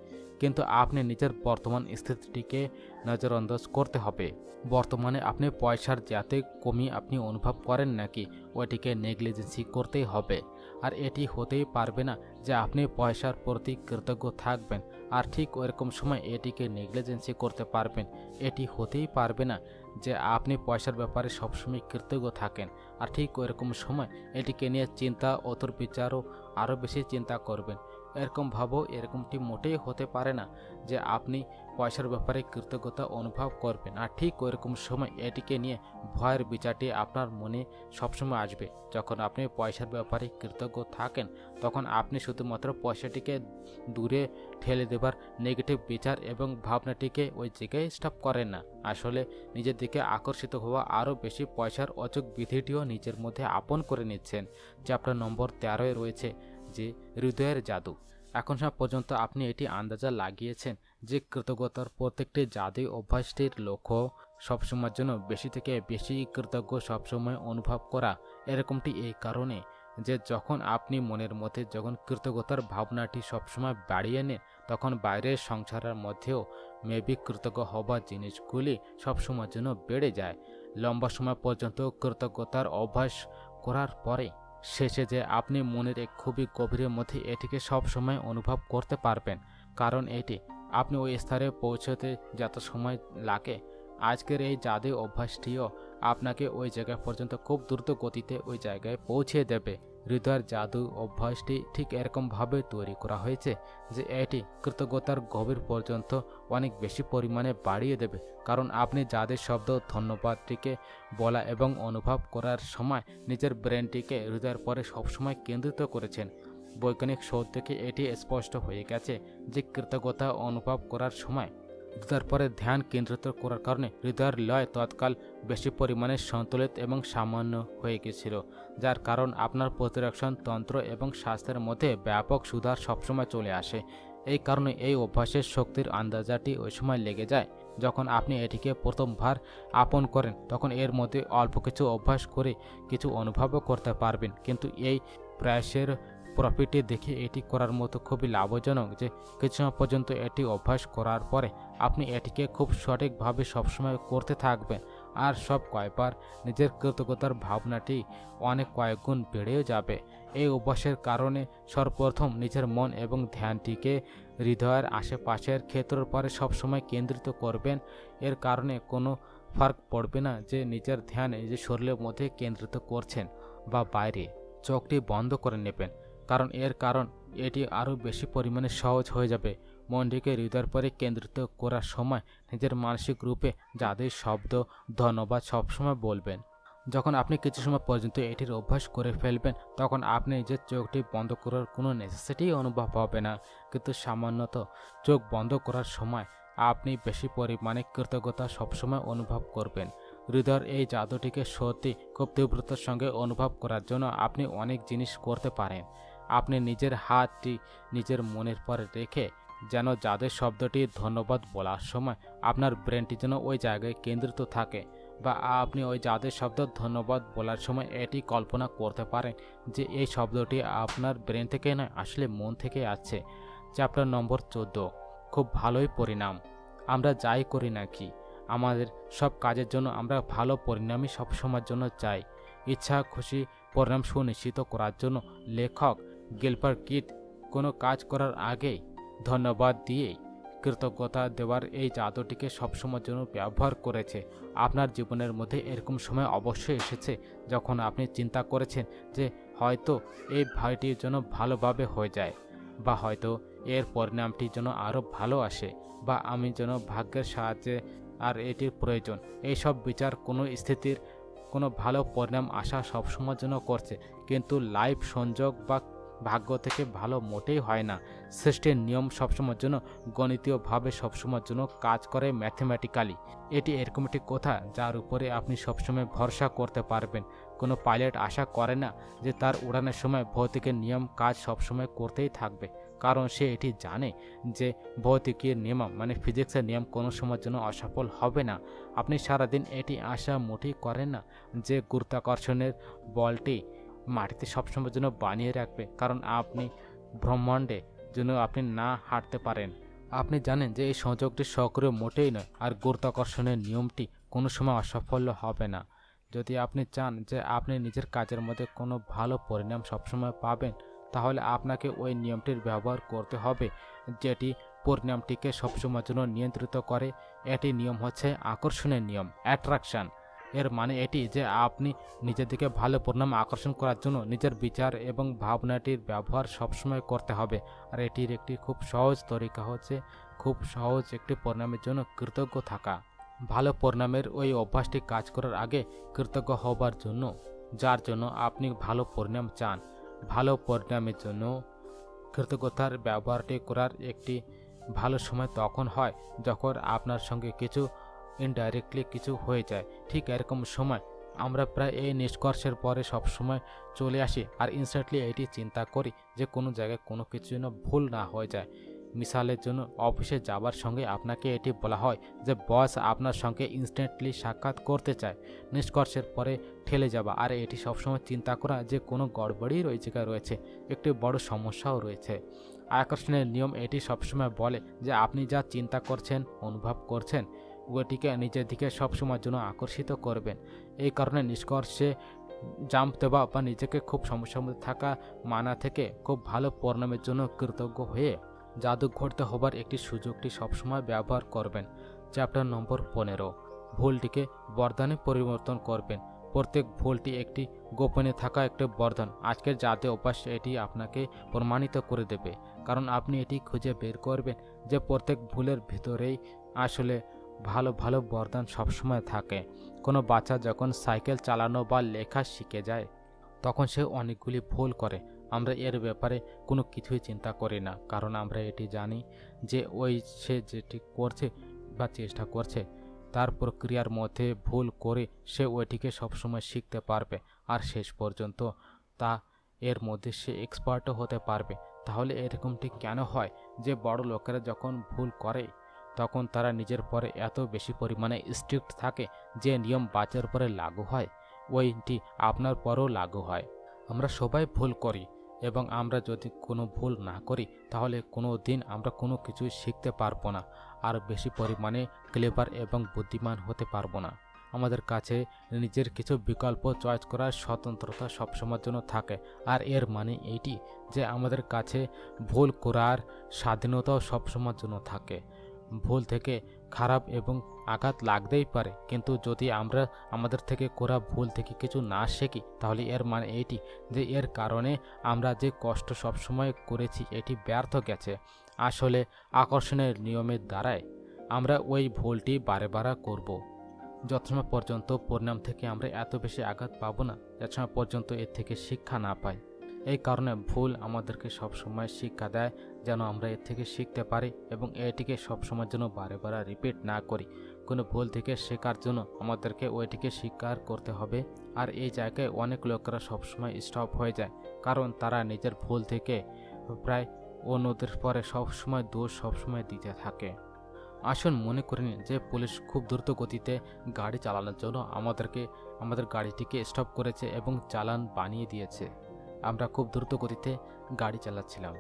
কিন্তু আপনি নিজের বর্তমান স্থিতিটিকে নজরআন্দাজ করতে হবে। বর্তমানে আপনি পয়সার যাতে কমি আপনি অনুভব করেন নাকি ওইটিকে নেগলিজেন্সি করতেই হবে। আর এটি হতেই পারবে না যে আপনি পয়সার প্রতি কৃতজ্ঞ থাকবেন আর ঠিক ওইরকম সময় এটিকে নেগলিজেন্সি করতে পারবেন। এটি হতেই পারবে না যে আপনি পয়সার ব্যাপারে সবসময় কৃতজ্ঞ থাকেন আর ঠিক ওইরকম সময় এটিকে নিয়ে চিন্তা অতর বিচারও আরও বেশি চিন্তা করবেন। এরকম ভাবো এরকমটি মোটেই হতে পারে না যে আপনি পয়সার ব্যাপারে কৃতজ্ঞতা অনুভব করবেন আর ঠিক ওইরকম সময় এটিকে নিয়ে ভয়ের বিচারটি আপনার মনে সবসময় আসবে। যখন আপনি পয়সার ব্যাপারে কৃতজ্ঞ থাকেন তখন আপনি শুধুমাত্র পয়সাটিকে দূরে ঠেলে দেবার নেগেটিভ বিচার এবং ভাবনাটিকে ওই জায়গায় স্টপ করেন না, আসলে নিজের দিকে আকর্ষিত হওয়া আরও বেশি পয়সার অচোখ বিধিটিও নিজের মধ্যে আপন করে নিচ্ছেন। চ্যাপ্টার নম্বর 13 রয়েছে যে হৃদয়ের জাদু। এখন পর্যন্ত আপনি এটি আন্দাজা লাগিয়েছেন যে কৃতজ্ঞতার প্রত্যেকটি জাদুই অভ্যাসটির লক্ষ্য সবসময়ের জন্য বেশি থেকে বেশি কৃতজ্ঞ সবসময় অনুভব করা। এরকমটি এই কারণে যে যখন আপনি মনের মধ্যে যখন কৃতজ্ঞতার ভাবনাটি সবসময় বাড়িয়ে নেন তখন বাইরের সংসারের মধ্যেও মেবি কৃতজ্ঞ হবার জিনিসগুলি সবসময়ের জন্য বেড়ে যায়। লম্বা সময় পর্যন্ত কৃতজ্ঞতার অভ্যাস করার পরে শেষে যে আপনি মনের এক খুবই গভীরের মধ্যে এটিকে সব সময় অনুভব করতে পারবেন, কারণ এটি আপনি ওই স্তরে পৌঁছতে যত সময় লাগে আজকের এই জাদু অভ্যাসটিও আপনাকে ওই জায়গা পর্যন্ত খুব দ্রুত গতিতে ওই জায়গায় পৌঁছে দেবে। হৃদয়ের জাদু অভ্যাসটি ঠিক এরকমভাবে তৈরি করা হয়েছে যে এটি কৃতজ্ঞতার গভীর পর্যন্ত অনেক বেশি পরিমাণে বাড়িয়ে দেবে, কারণ আপনি যাদের শব্দ ধন্যবাদটিকে বলা এবং অনুভব করার সময় নিজের ব্রেনটিকে হৃদয়ের পরে সবসময় কেন্দ্রিত করেছেন। বৈজ্ঞানিক শোধ থেকে এটি স্পষ্ট হয়ে গেছে যে কৃতজ্ঞতা অনুভব করার সময় হৃদয়ের পরে ধ্যান কেন্দ্রিত করার কারণে হৃদয়ের লয় তৎকাল বেশি পরিমাণে সন্তুলিত এবং সামান্য হয়ে গেছিল, যার কারণ আপনার প্রতিরক্ষণ তন্ত্র এবং স্বাস্থ্যের মধ্যে ব্যাপক সুধার সবসময় চলে আসে। এই কারণে এই অভ্যাসের শক্তির আন্দাজাটি ওই সময় লেগে যায় যখন আপনি এটিকে প্রথমবার আপন করেন। তখন এর মধ্যে অল্প কিছু অভ্যাস করে কিছু অনুভবও করতে পারবেন, কিন্তু এই প্রয়াসের প্রফিটে দেখে এটি করার মতো খুবই লাভজনক যে কিছু সময় পর্যন্ত এটি অভ্যাস করার পরে আপনি এটিকে খুব সঠিকভাবে সবসময় করতে থাকবেন, আর সব কয়েকবার নিজের কৃতজ্ঞতার ভাবনাটি অনেক কয়েক গুণ বেড়েও যাবে। এই অভ্যাসের কারণে সর্বপ্রথম নিজের মন এবং ধ্যানটিকে হৃদয়ের আশেপাশের ক্ষেত্রের পরে সবসময় কেন্দ্রিত করবেন। এর কারণে কোনো ফার্ক পড়বে না যে নিজের ধ্যান নিজের শরীরের মধ্যে কেন্দ্রিত করছেন বা বাইরে। চোখটি বন্ধ করে নেবেন, কারণ এটি আরও বেশি পরিমাণে সহজ হয়ে যাবে। মনটিকে হৃদয়ের পরে কেন্দ্রিত করার সময় নিজের মানসিক রূপে যাদের শব্দ ধন্যবাদ সবসময় বলবেন। যখন আপনি কিছু সময় পর্যন্ত এটির অভ্যাস করে ফেলবেন তখন আপনি নিজের চোখটি বন্ধ করার কোনো নেসেসিটি অনুভব হবে না, কিন্তু সামান্যত চোখ বন্ধ করার সময় আপনি বেশি পরিমাণে কৃতজ্ঞতা সবসময় অনুভব করবেন। হৃদয়ের এই জাদুটিকে সত্যি খুব তীব্রতার সঙ্গে অনুভব করার জন্য আপনি অনেক জিনিস করতে পারেন। আপনি নিজের হাতটি নিজের মনের পরে রেখে যেন যাদের শব্দটি ধন্যবাদ বলার সময় আপনার ব্রেনটি যেন ওই জায়গায় কেন্দ্রিত থাকে, বা আপনি ওই যাদের শব্দ ধন্যবাদ বলার সময় এটি কল্পনা করতে পারেন যে এই শব্দটি আপনার ব্রেন থেকে নয়, আসলে মন থেকে আসছে। চ্যাপ্টার নম্বর 14, খুব ভালোই পরিণাম। আমরা যাই করি না কি আমাদের সব কাজের জন্য আমরা ভালো পরিণামই সবসময়ের জন্য চাই। ইচ্ছা খুশি পরিণাম সুনিশ্চিত করার জন্য লেখক গিলবার্ট কিট কোনো কাজ করার আগেই ধন্যবাদ দিয়েই কৃতজ্ঞতা দেওয়ার এই জাদুটিকে সবসময়ের জন্য ব্যবহার করেছে। আপনার জীবনের মধ্যে এরকম সময় অবশ্যই এসেছে যখন আপনি চিন্তা করেছেন যে হয়তো এই ভাইটির জন্য ভালোভাবে হয়ে যায়, বা হয়তো এর পরিণামটি যেন আরও ভালো আসে, বা আমি যেন ভাগ্যের সাহায্যে আর এটির প্রয়োজন। এইসব বিচার কোনো স্থিতির কোনো ভালো পরিণাম আসা সবসময়ের জন্য করছে, কিন্তু লাইফ সংযোগ বা ভাগ্য থেকে ভালো মোটেই হয় না। সৃষ্টির নিয়ম সবসময়ের জন্য গণিতীয়ভাবে সবসময়ের জন্য কাজ করে ম্যাথমেটিক্যালি। এটি এরকম একটি কথা যার উপরে আপনি সবসময় ভরসা করতে পারবেন। কোনো পাইলট আশা করে না যে তার উড়ানের সময় ভৌতিকের নিয়ম কাজ সবসময় করতেই থাকবে, কারণ সে এটি জানে যে ভৌতিকের নিয়ম মানে ফিজিক্সের নিয়ম কোনো সময়ের জন্য অসফল হবে না। আপনি সারাদিন এটি আশা মোটেই করেন না যে গুরুত্বাকর্ষণের বলটি মাটিতে সবসময়ের জন্য বানিয়ে রাখবে, কারণ আপনি ব্রহ্মাণ্ডে জন্য আপনি না হাঁটতে পারেন। আপনি জানেন যে এই সংযোগটি সক্রিয় মোটেই নয়, আর গুরুত্বাকর্ষণের নিয়মটি কোনো সময় অসফল হবে না। যদি আপনি চান যে আপনি নিজের কাজের মধ্যে কোনো ভালো পরিণাম সবসময় পাবেন, তাহলে আপনাকে ওই নিয়মটির ব্যবহার করতে হবে যেটি পরিণামটিকে সবসময়ের জন্য নিয়ন্ত্রিত করে। এটি নিয়ম হচ্ছে আকর্ষণের নিয়ম, অ্যাট্রাকশন। এর মানে এটি যে আপনি নিজের দিকে ভালো পরিণাম আকর্ষণ করার জন্য নিজের বিচার এবং ভাবনাটির ব্যবহার সবসময় করতে হবে। আর এটির একটি খুব সহজ তরিকা হচ্ছে খুব সহজ একটি পরিণামের জন্য কৃতজ্ঞ থাকা। ভালো পরিণামের ওই অভ্যাসটি কাজ করার আগে কৃতজ্ঞ হবার জন্য, যার জন্য আপনি ভালো পরিণাম চান। ভালো পরিণামের জন্য কৃতজ্ঞতার ব্যবহারটি করার একটি ভালো সময় তখন হয় যখন আপনার সঙ্গে কিছু ইনডাইরেক্টলি কিছু হয়ে যায়। ঠিক এরকম সময় আমরা প্রায় এই নিষ্কর্ষের পরে সবসময় চলে আসি আর ইনস্ট্যান্টলি এটি চিন্তা করি যে কোনো জায়গায় কোনো কিছু যেন ভুল না হয়ে যায়। মিসালের জন্য অফিসে যাবার সঙ্গে আপনাকে এটি বলা হয় যে বস আপনার সঙ্গে ইনস্ট্যান্টলি সাক্ষাৎ করতে চায়। নিষ্কর্ষের পরে ঠেলে যাওয়া আর এটি সবসময় চিন্তা করা যে কোনো গড়বড়ই ওই জায়গায় রয়েছে, একটি বড় সমস্যাও রয়েছে। আকর্ষণের নিয়ম এটি সবসময় বলে যে আপনি যা চিন্তা করছেন অনুভব করছেন ওটিকে নিজের দিকে সবসময়ের জন্য আকর্ষিত করবেন। এই কারণে নিষ্কর্ষে জাম্প দেওয়া বা নিজেকে খুব সমস্যার মধ্যে থাকা মানা থেকে খুব ভালো পরিণামের জন্য কৃতজ্ঞ হয়ে জাদু ঘটতে হবার একটি সুযোগটি সবসময় ব্যবহার করবেন। চ্যাপ্টার নম্বর 15, ভুলটিকে বরদানে পরিবর্তন করবেন। প্রত্যেক ভুলটি একটি গোপনে থাকা একটি বরদান। আজকের জাদু অভ্যাস এটি আপনাকে প্রমাণিত করে দেবে, কারণ আপনি এটি খুঁজে বের করবেন যে প্রত্যেক ভুলের ভিতরেই আসলে ভালো ভালো বরদান সবসময় থাকে। কোনো বাচ্চা যখন সাইকেল চালানো বা লেখা শিখে যায় তখন সে অনেকগুলি ভুল করে, আমরা এর ব্যাপারে কোনো কিছুই চিন্তা করি না, কারণ আমরা এটি জানি যে সে যেটি করছে বা চেষ্টা করছে তার প্রক্রিয়ার মধ্যে ভুল করে সে ওইটিকে সবসময় শিখতে পারবে, আর শেষ পর্যন্ত তা এর মধ্যে সে এক্সপার্টও হতে পারবে। তাহলে এরকমটি কেন হয় যে বড় লোকেরা যখন ভুল করে তখন তারা নিজের পরে এত বেশি পরিমাণে স্ট্রিক্ট থাকে যে নিয়ম বাচ্চার পরে লাগু হয় ওইটি আপনার পরেও লাগু হয়। আমরা সবাই ভুল করি, এবং আমরা যদি কোনো ভুল না করি তাহলে কোনো দিন আমরা কোনো কিছুই শিখতে পারবো না, আর বেশি পরিমাণে ক্লেভার এবং বুদ্ধিমান হতে পারবো না। আমাদের কাছে নিজের কিছু বিকল্প চয়েস করার স্বতন্ত্রতা সবসময়ের জন্য থাকে, আর এর মানে এইটি যে আমাদের কাছে ভুল করার স্বাধীনতাও সবসময়ের জন্য থাকে। ভুল থেকে খারাপ এবং আঘাত লাগতেই পারে, কিন্তু যদি আমরা আমাদের থেকে করা ভুল থেকে কিছু না শিখি তাহলে এর মানে এইটি যে এর কারণে আমরা যে কষ্ট সবসময় করেছি এটি ব্যর্থ গেছে। আসলে আকর্ষণের নিয়মের দ্বারাই আমরা ওই ভুলটি বারে বারে করব। যতসময় পর্যন্ত পরিণাম থেকে আমরা এত বেশি আঘাত পাবো না, যত সময় পর্যন্ত এর থেকে শিক্ষা না পাই। এই কারণে ভুল আমাদেরকে সবসময় শিক্ষা দেয় যেন আমরা এর থেকে শিখতে পারি এবং এটিকে সবসময়ের জন্য বারে বারে রিপিট না করি। কোনো ভুল থেকে শেখার জন্য আমাদেরকে ওইটিকে স্বীকার করতে হবে। আর এই জায়গায় অনেক লোকেরা সবসময় স্টপ হয়ে যায়, কারণ তারা নিজের ভুল থেকে প্রায় অন্যদের পরে সবসময় দোষ সবসময় দিতে থাকে। আসুন মনে করি যে পুলিশ খুব দ্রুত গতিতে গাড়ি চালানোর জন্য আমাদের গাড়িটিকে স্টপ করেছে এবং চালান বানিয়ে দিয়েছে। আমরা খুব দ্রুত গতিতে গাড়ি চালাচ্ছিলাম।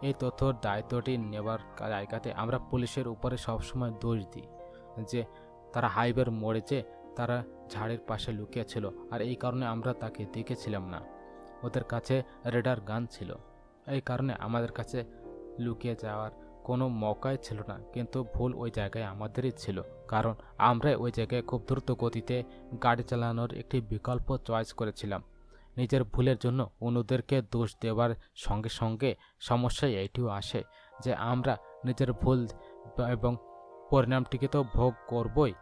এই তথ্যর দায়িত্বটি নেবার জায়গাতে আমরা পুলিশের উপরে সবসময় দোষ দিই যে তারা হাইওয়ের মোড়ে যে তারা ঝাড়ের পাশে লুকিয়েছিল, আর এই কারণে আমরা তাকে দেখেছিলাম না। ওদের কাছে রেডার গান ছিল, এই কারণে আমাদের কাছে লুকিয়ে যাওয়ার কোনো মৌকাই ছিল না। কিন্তু ভুল ওই জায়গায় আমাদেরই ছিল, কারণ আমরা ওই জায়গায় খুব দ্রুত গতিতে গাড়ি চালানোর একটি বিকল্প চয়েস করেছিলাম। নিজের ভুলের জন্য অন্যদেরকে দোষ দেওয়ার সঙ্গে সঙ্গে সমস্যা এইটিও আসে যে আমরা নিজের ভুল এবং পরিণামটিকে তো ভোগ করবই,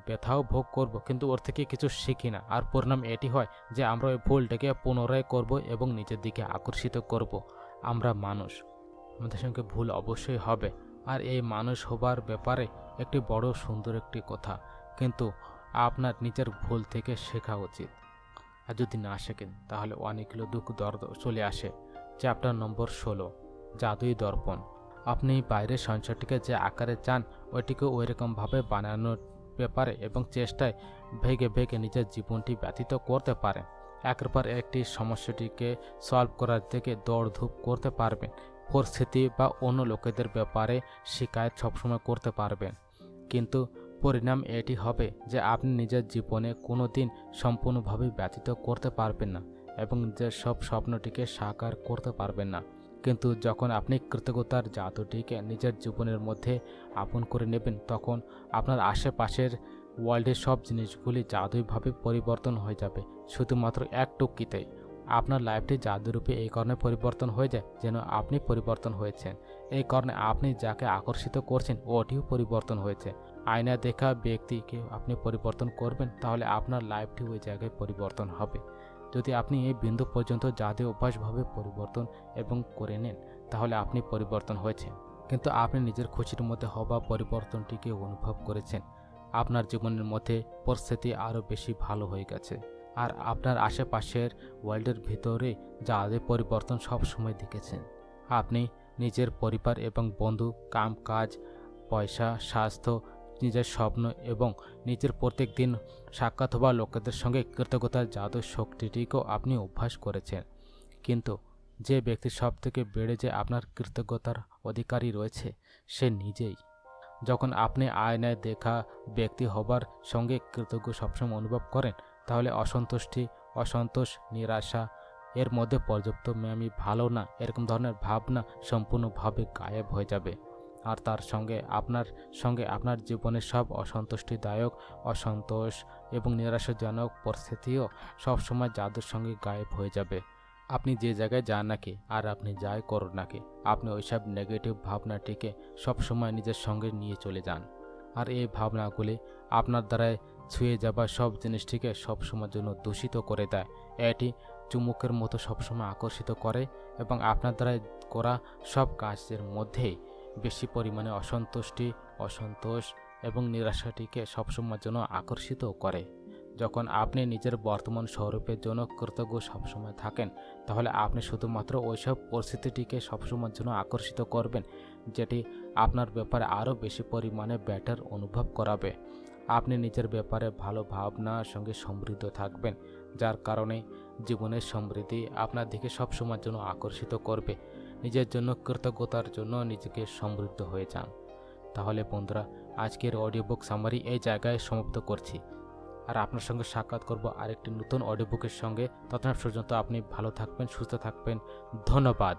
ব্যথাও ভোগ করব, কিন্তু ওর থেকে কিছু শিখি না। আর পরিণাম এটি হয় যে আমরা ওই ভুলটাকে পুনরায় করব এবং নিজের দিকে আকর্ষিত করব। আমরা মানুষ, আমাদের সঙ্গে ভুল অবশ্যই হবে, আর এই মানুষ হবার ব্যাপারে একটি বড় সুন্দর একটি কথা। কিন্তু আপনার নিজের ভুল থেকে শেখা উচিত, আর যদি না শেখেন তাহলে অনেকগুলো দুঃখ দর্দ চলে আসে। চ্যাপ্টার নম্বর 16, জাদুই দর্পণ। আপনি বাইরের সংসারটিকে যে আকারে চান ওইটিকে ওইরকমভাবে বানানোর ব্যাপারে এবং চেষ্টায় ভেগে ভেগে নিজের জীবনটি ব্যতীত করতে পারেন। একের পর একটি সমস্যাটিকে সলভ করার দিকে দৌড়ধূপ করতে পারবেন। পরিস্থিতি বা অন্য লোকেদের ব্যাপারে শিকায়ত সবসময় করতে পারবেন, কিন্তু পরিণাম এটি হবে যে আপনি নিজের জীবনে কোনো দিন সম্পূর্ণভাবে ব্যতীত করতে পারবেন না এবং যে সব স্বপ্নটিকে সাকার করতে পারবেন না। কিন্তু যখন আপনি কৃতজ্ঞতার জাদুটিকে নিজের জীবনের মধ্যে আপন করে নেবেন তখন আপনার আশেপাশের ওয়ার্ল্ডের সব জিনিসগুলি জাদুইভাবে পরিবর্তন হয়ে যাবে, শুধুমাত্র এক টুকিতেই। আপনার লাইফটি জাদুরূপে এই কারণে পরিবর্তন হয়ে যায় যেন আপনি পরিবর্তন হয়েছেন। এই কারণে আপনি যাকে আকর্ষিত করছেন ওটিও পরিবর্তন হয়েছে। আয়না দেখা ব্যক্তিকে আপনি পরিবর্তন করবেন তাহলে আপনার লাইফটি ওই জায়গায় পরিবর্তন হবে। যদি আপনি এই বিন্দু পর্যন্ত জাদু অভ্যাসভাবে পরিবর্তন এবং করে নেন তাহলে আপনি পরিবর্তন হয়েছেন, কিন্তু আপনি নিজের খুশির মধ্যে হওয়া পরিবর্তনটিকে অনুভব করেছেন। আপনার জীবনের মধ্যে পরিস্থিতি আরও বেশি ভালো হয়ে গেছে, আর আপনার আশেপাশের ওয়ার্ল্ডের ভিতরে জাদু পরিবর্তন সবসময় দেখেছেন। আপনি নিজের পরিবার এবং বন্ধু, কাম কাজ, পয়সা, স্বাস্থ্য, নিজের স্বপ্ন এবং নিজের প্রত্যেক দিন সাক্ষাৎ হওয়া লোকেদের সঙ্গে কৃতজ্ঞতার জাদু শক্তিটিকেও আপনি অভ্যাস করেছেন। কিন্তু যে ব্যক্তি সব থেকে বেড়ে যে আপনার কৃতজ্ঞতার অধিকারী রয়েছে সে নিজেই। যখন আপনি আয়নায় দেখা ব্যক্তি হবার সঙ্গে কৃতজ্ঞ সবসময় অনুভব করেন তাহলে অসন্তোষ, নিরাশা, এর মধ্যে পর্যাপ্ত আমি ভালো না এরকম ধরনের ভাবনা সম্পূর্ণভাবে গায়েব হয়ে যাবে, আর তার সঙ্গে আপনার জীবনের সব অসন্তুষ্টিদায়ক, অসন্তোষ এবং নিরাশাজনক পরিস্থিতিও সবসময় জাদুর সঙ্গে গায়েব হয়ে যাবে। আপনি যে জায়গায় যান নাকি আর আপনি যাই করুন নাকি আপনি ওইসব নেগেটিভ ভাবনাটিকে সবসময় নিজের সঙ্গে নিয়ে চলে যান, আর এই ভাবনাগুলি আপনার দ্বারাই ছুঁয়ে যাওয়া সব জিনিসটিকে সবসময়ের জন্য দূষিত করে দেয়। এটি চুম্বকের মতো সবসময় আকর্ষিত করে এবং আপনার দ্বারা করা সব কাজের মধ্যেই বেশি পরিমাণে অসন্তুষ্টি, অসন্তোষ এবং নিরাশাটিকে সবসময়ের জন্য আকর্ষিত করে। যখন আপনি নিজের বর্তমান স্বরূপের জন্য কৃতজ্ঞ সবসময় থাকেন, তাহলে আপনি শুধুমাত্র ওইসব পরিস্থিতিটিকে সবসময়ের জন্য আকর্ষিত করবেন যেটি আপনার ব্যাপারে আরও বেশি পরিমাণে বেটার অনুভব করাবে। আপনি নিজের ব্যাপারে ভালো ভাবনার সঙ্গে সমৃদ্ধ থাকবেন, যার কারণে জীবনের সমৃদ্ধি আপনার দিকে সবসময়ের জন্য আকর্ষিত করবে। নিজের জন্য কৃতজ্ঞতার জন্য নিজেকে সমৃদ্ধ হয়ে যান। তাহলে বন্ধুরা, আজকের অডিও বুক সামারি এই জায়গায় সমাপ্ত করছি, আর আপনার সঙ্গে সাক্ষাৎ করব আরেকটি নতুন অডিও বুকের সঙ্গে। ততক্ষণ পর্যন্ত আপনি ভালো থাকবেন, সুস্থ থাকবেন। ধন্যবাদ।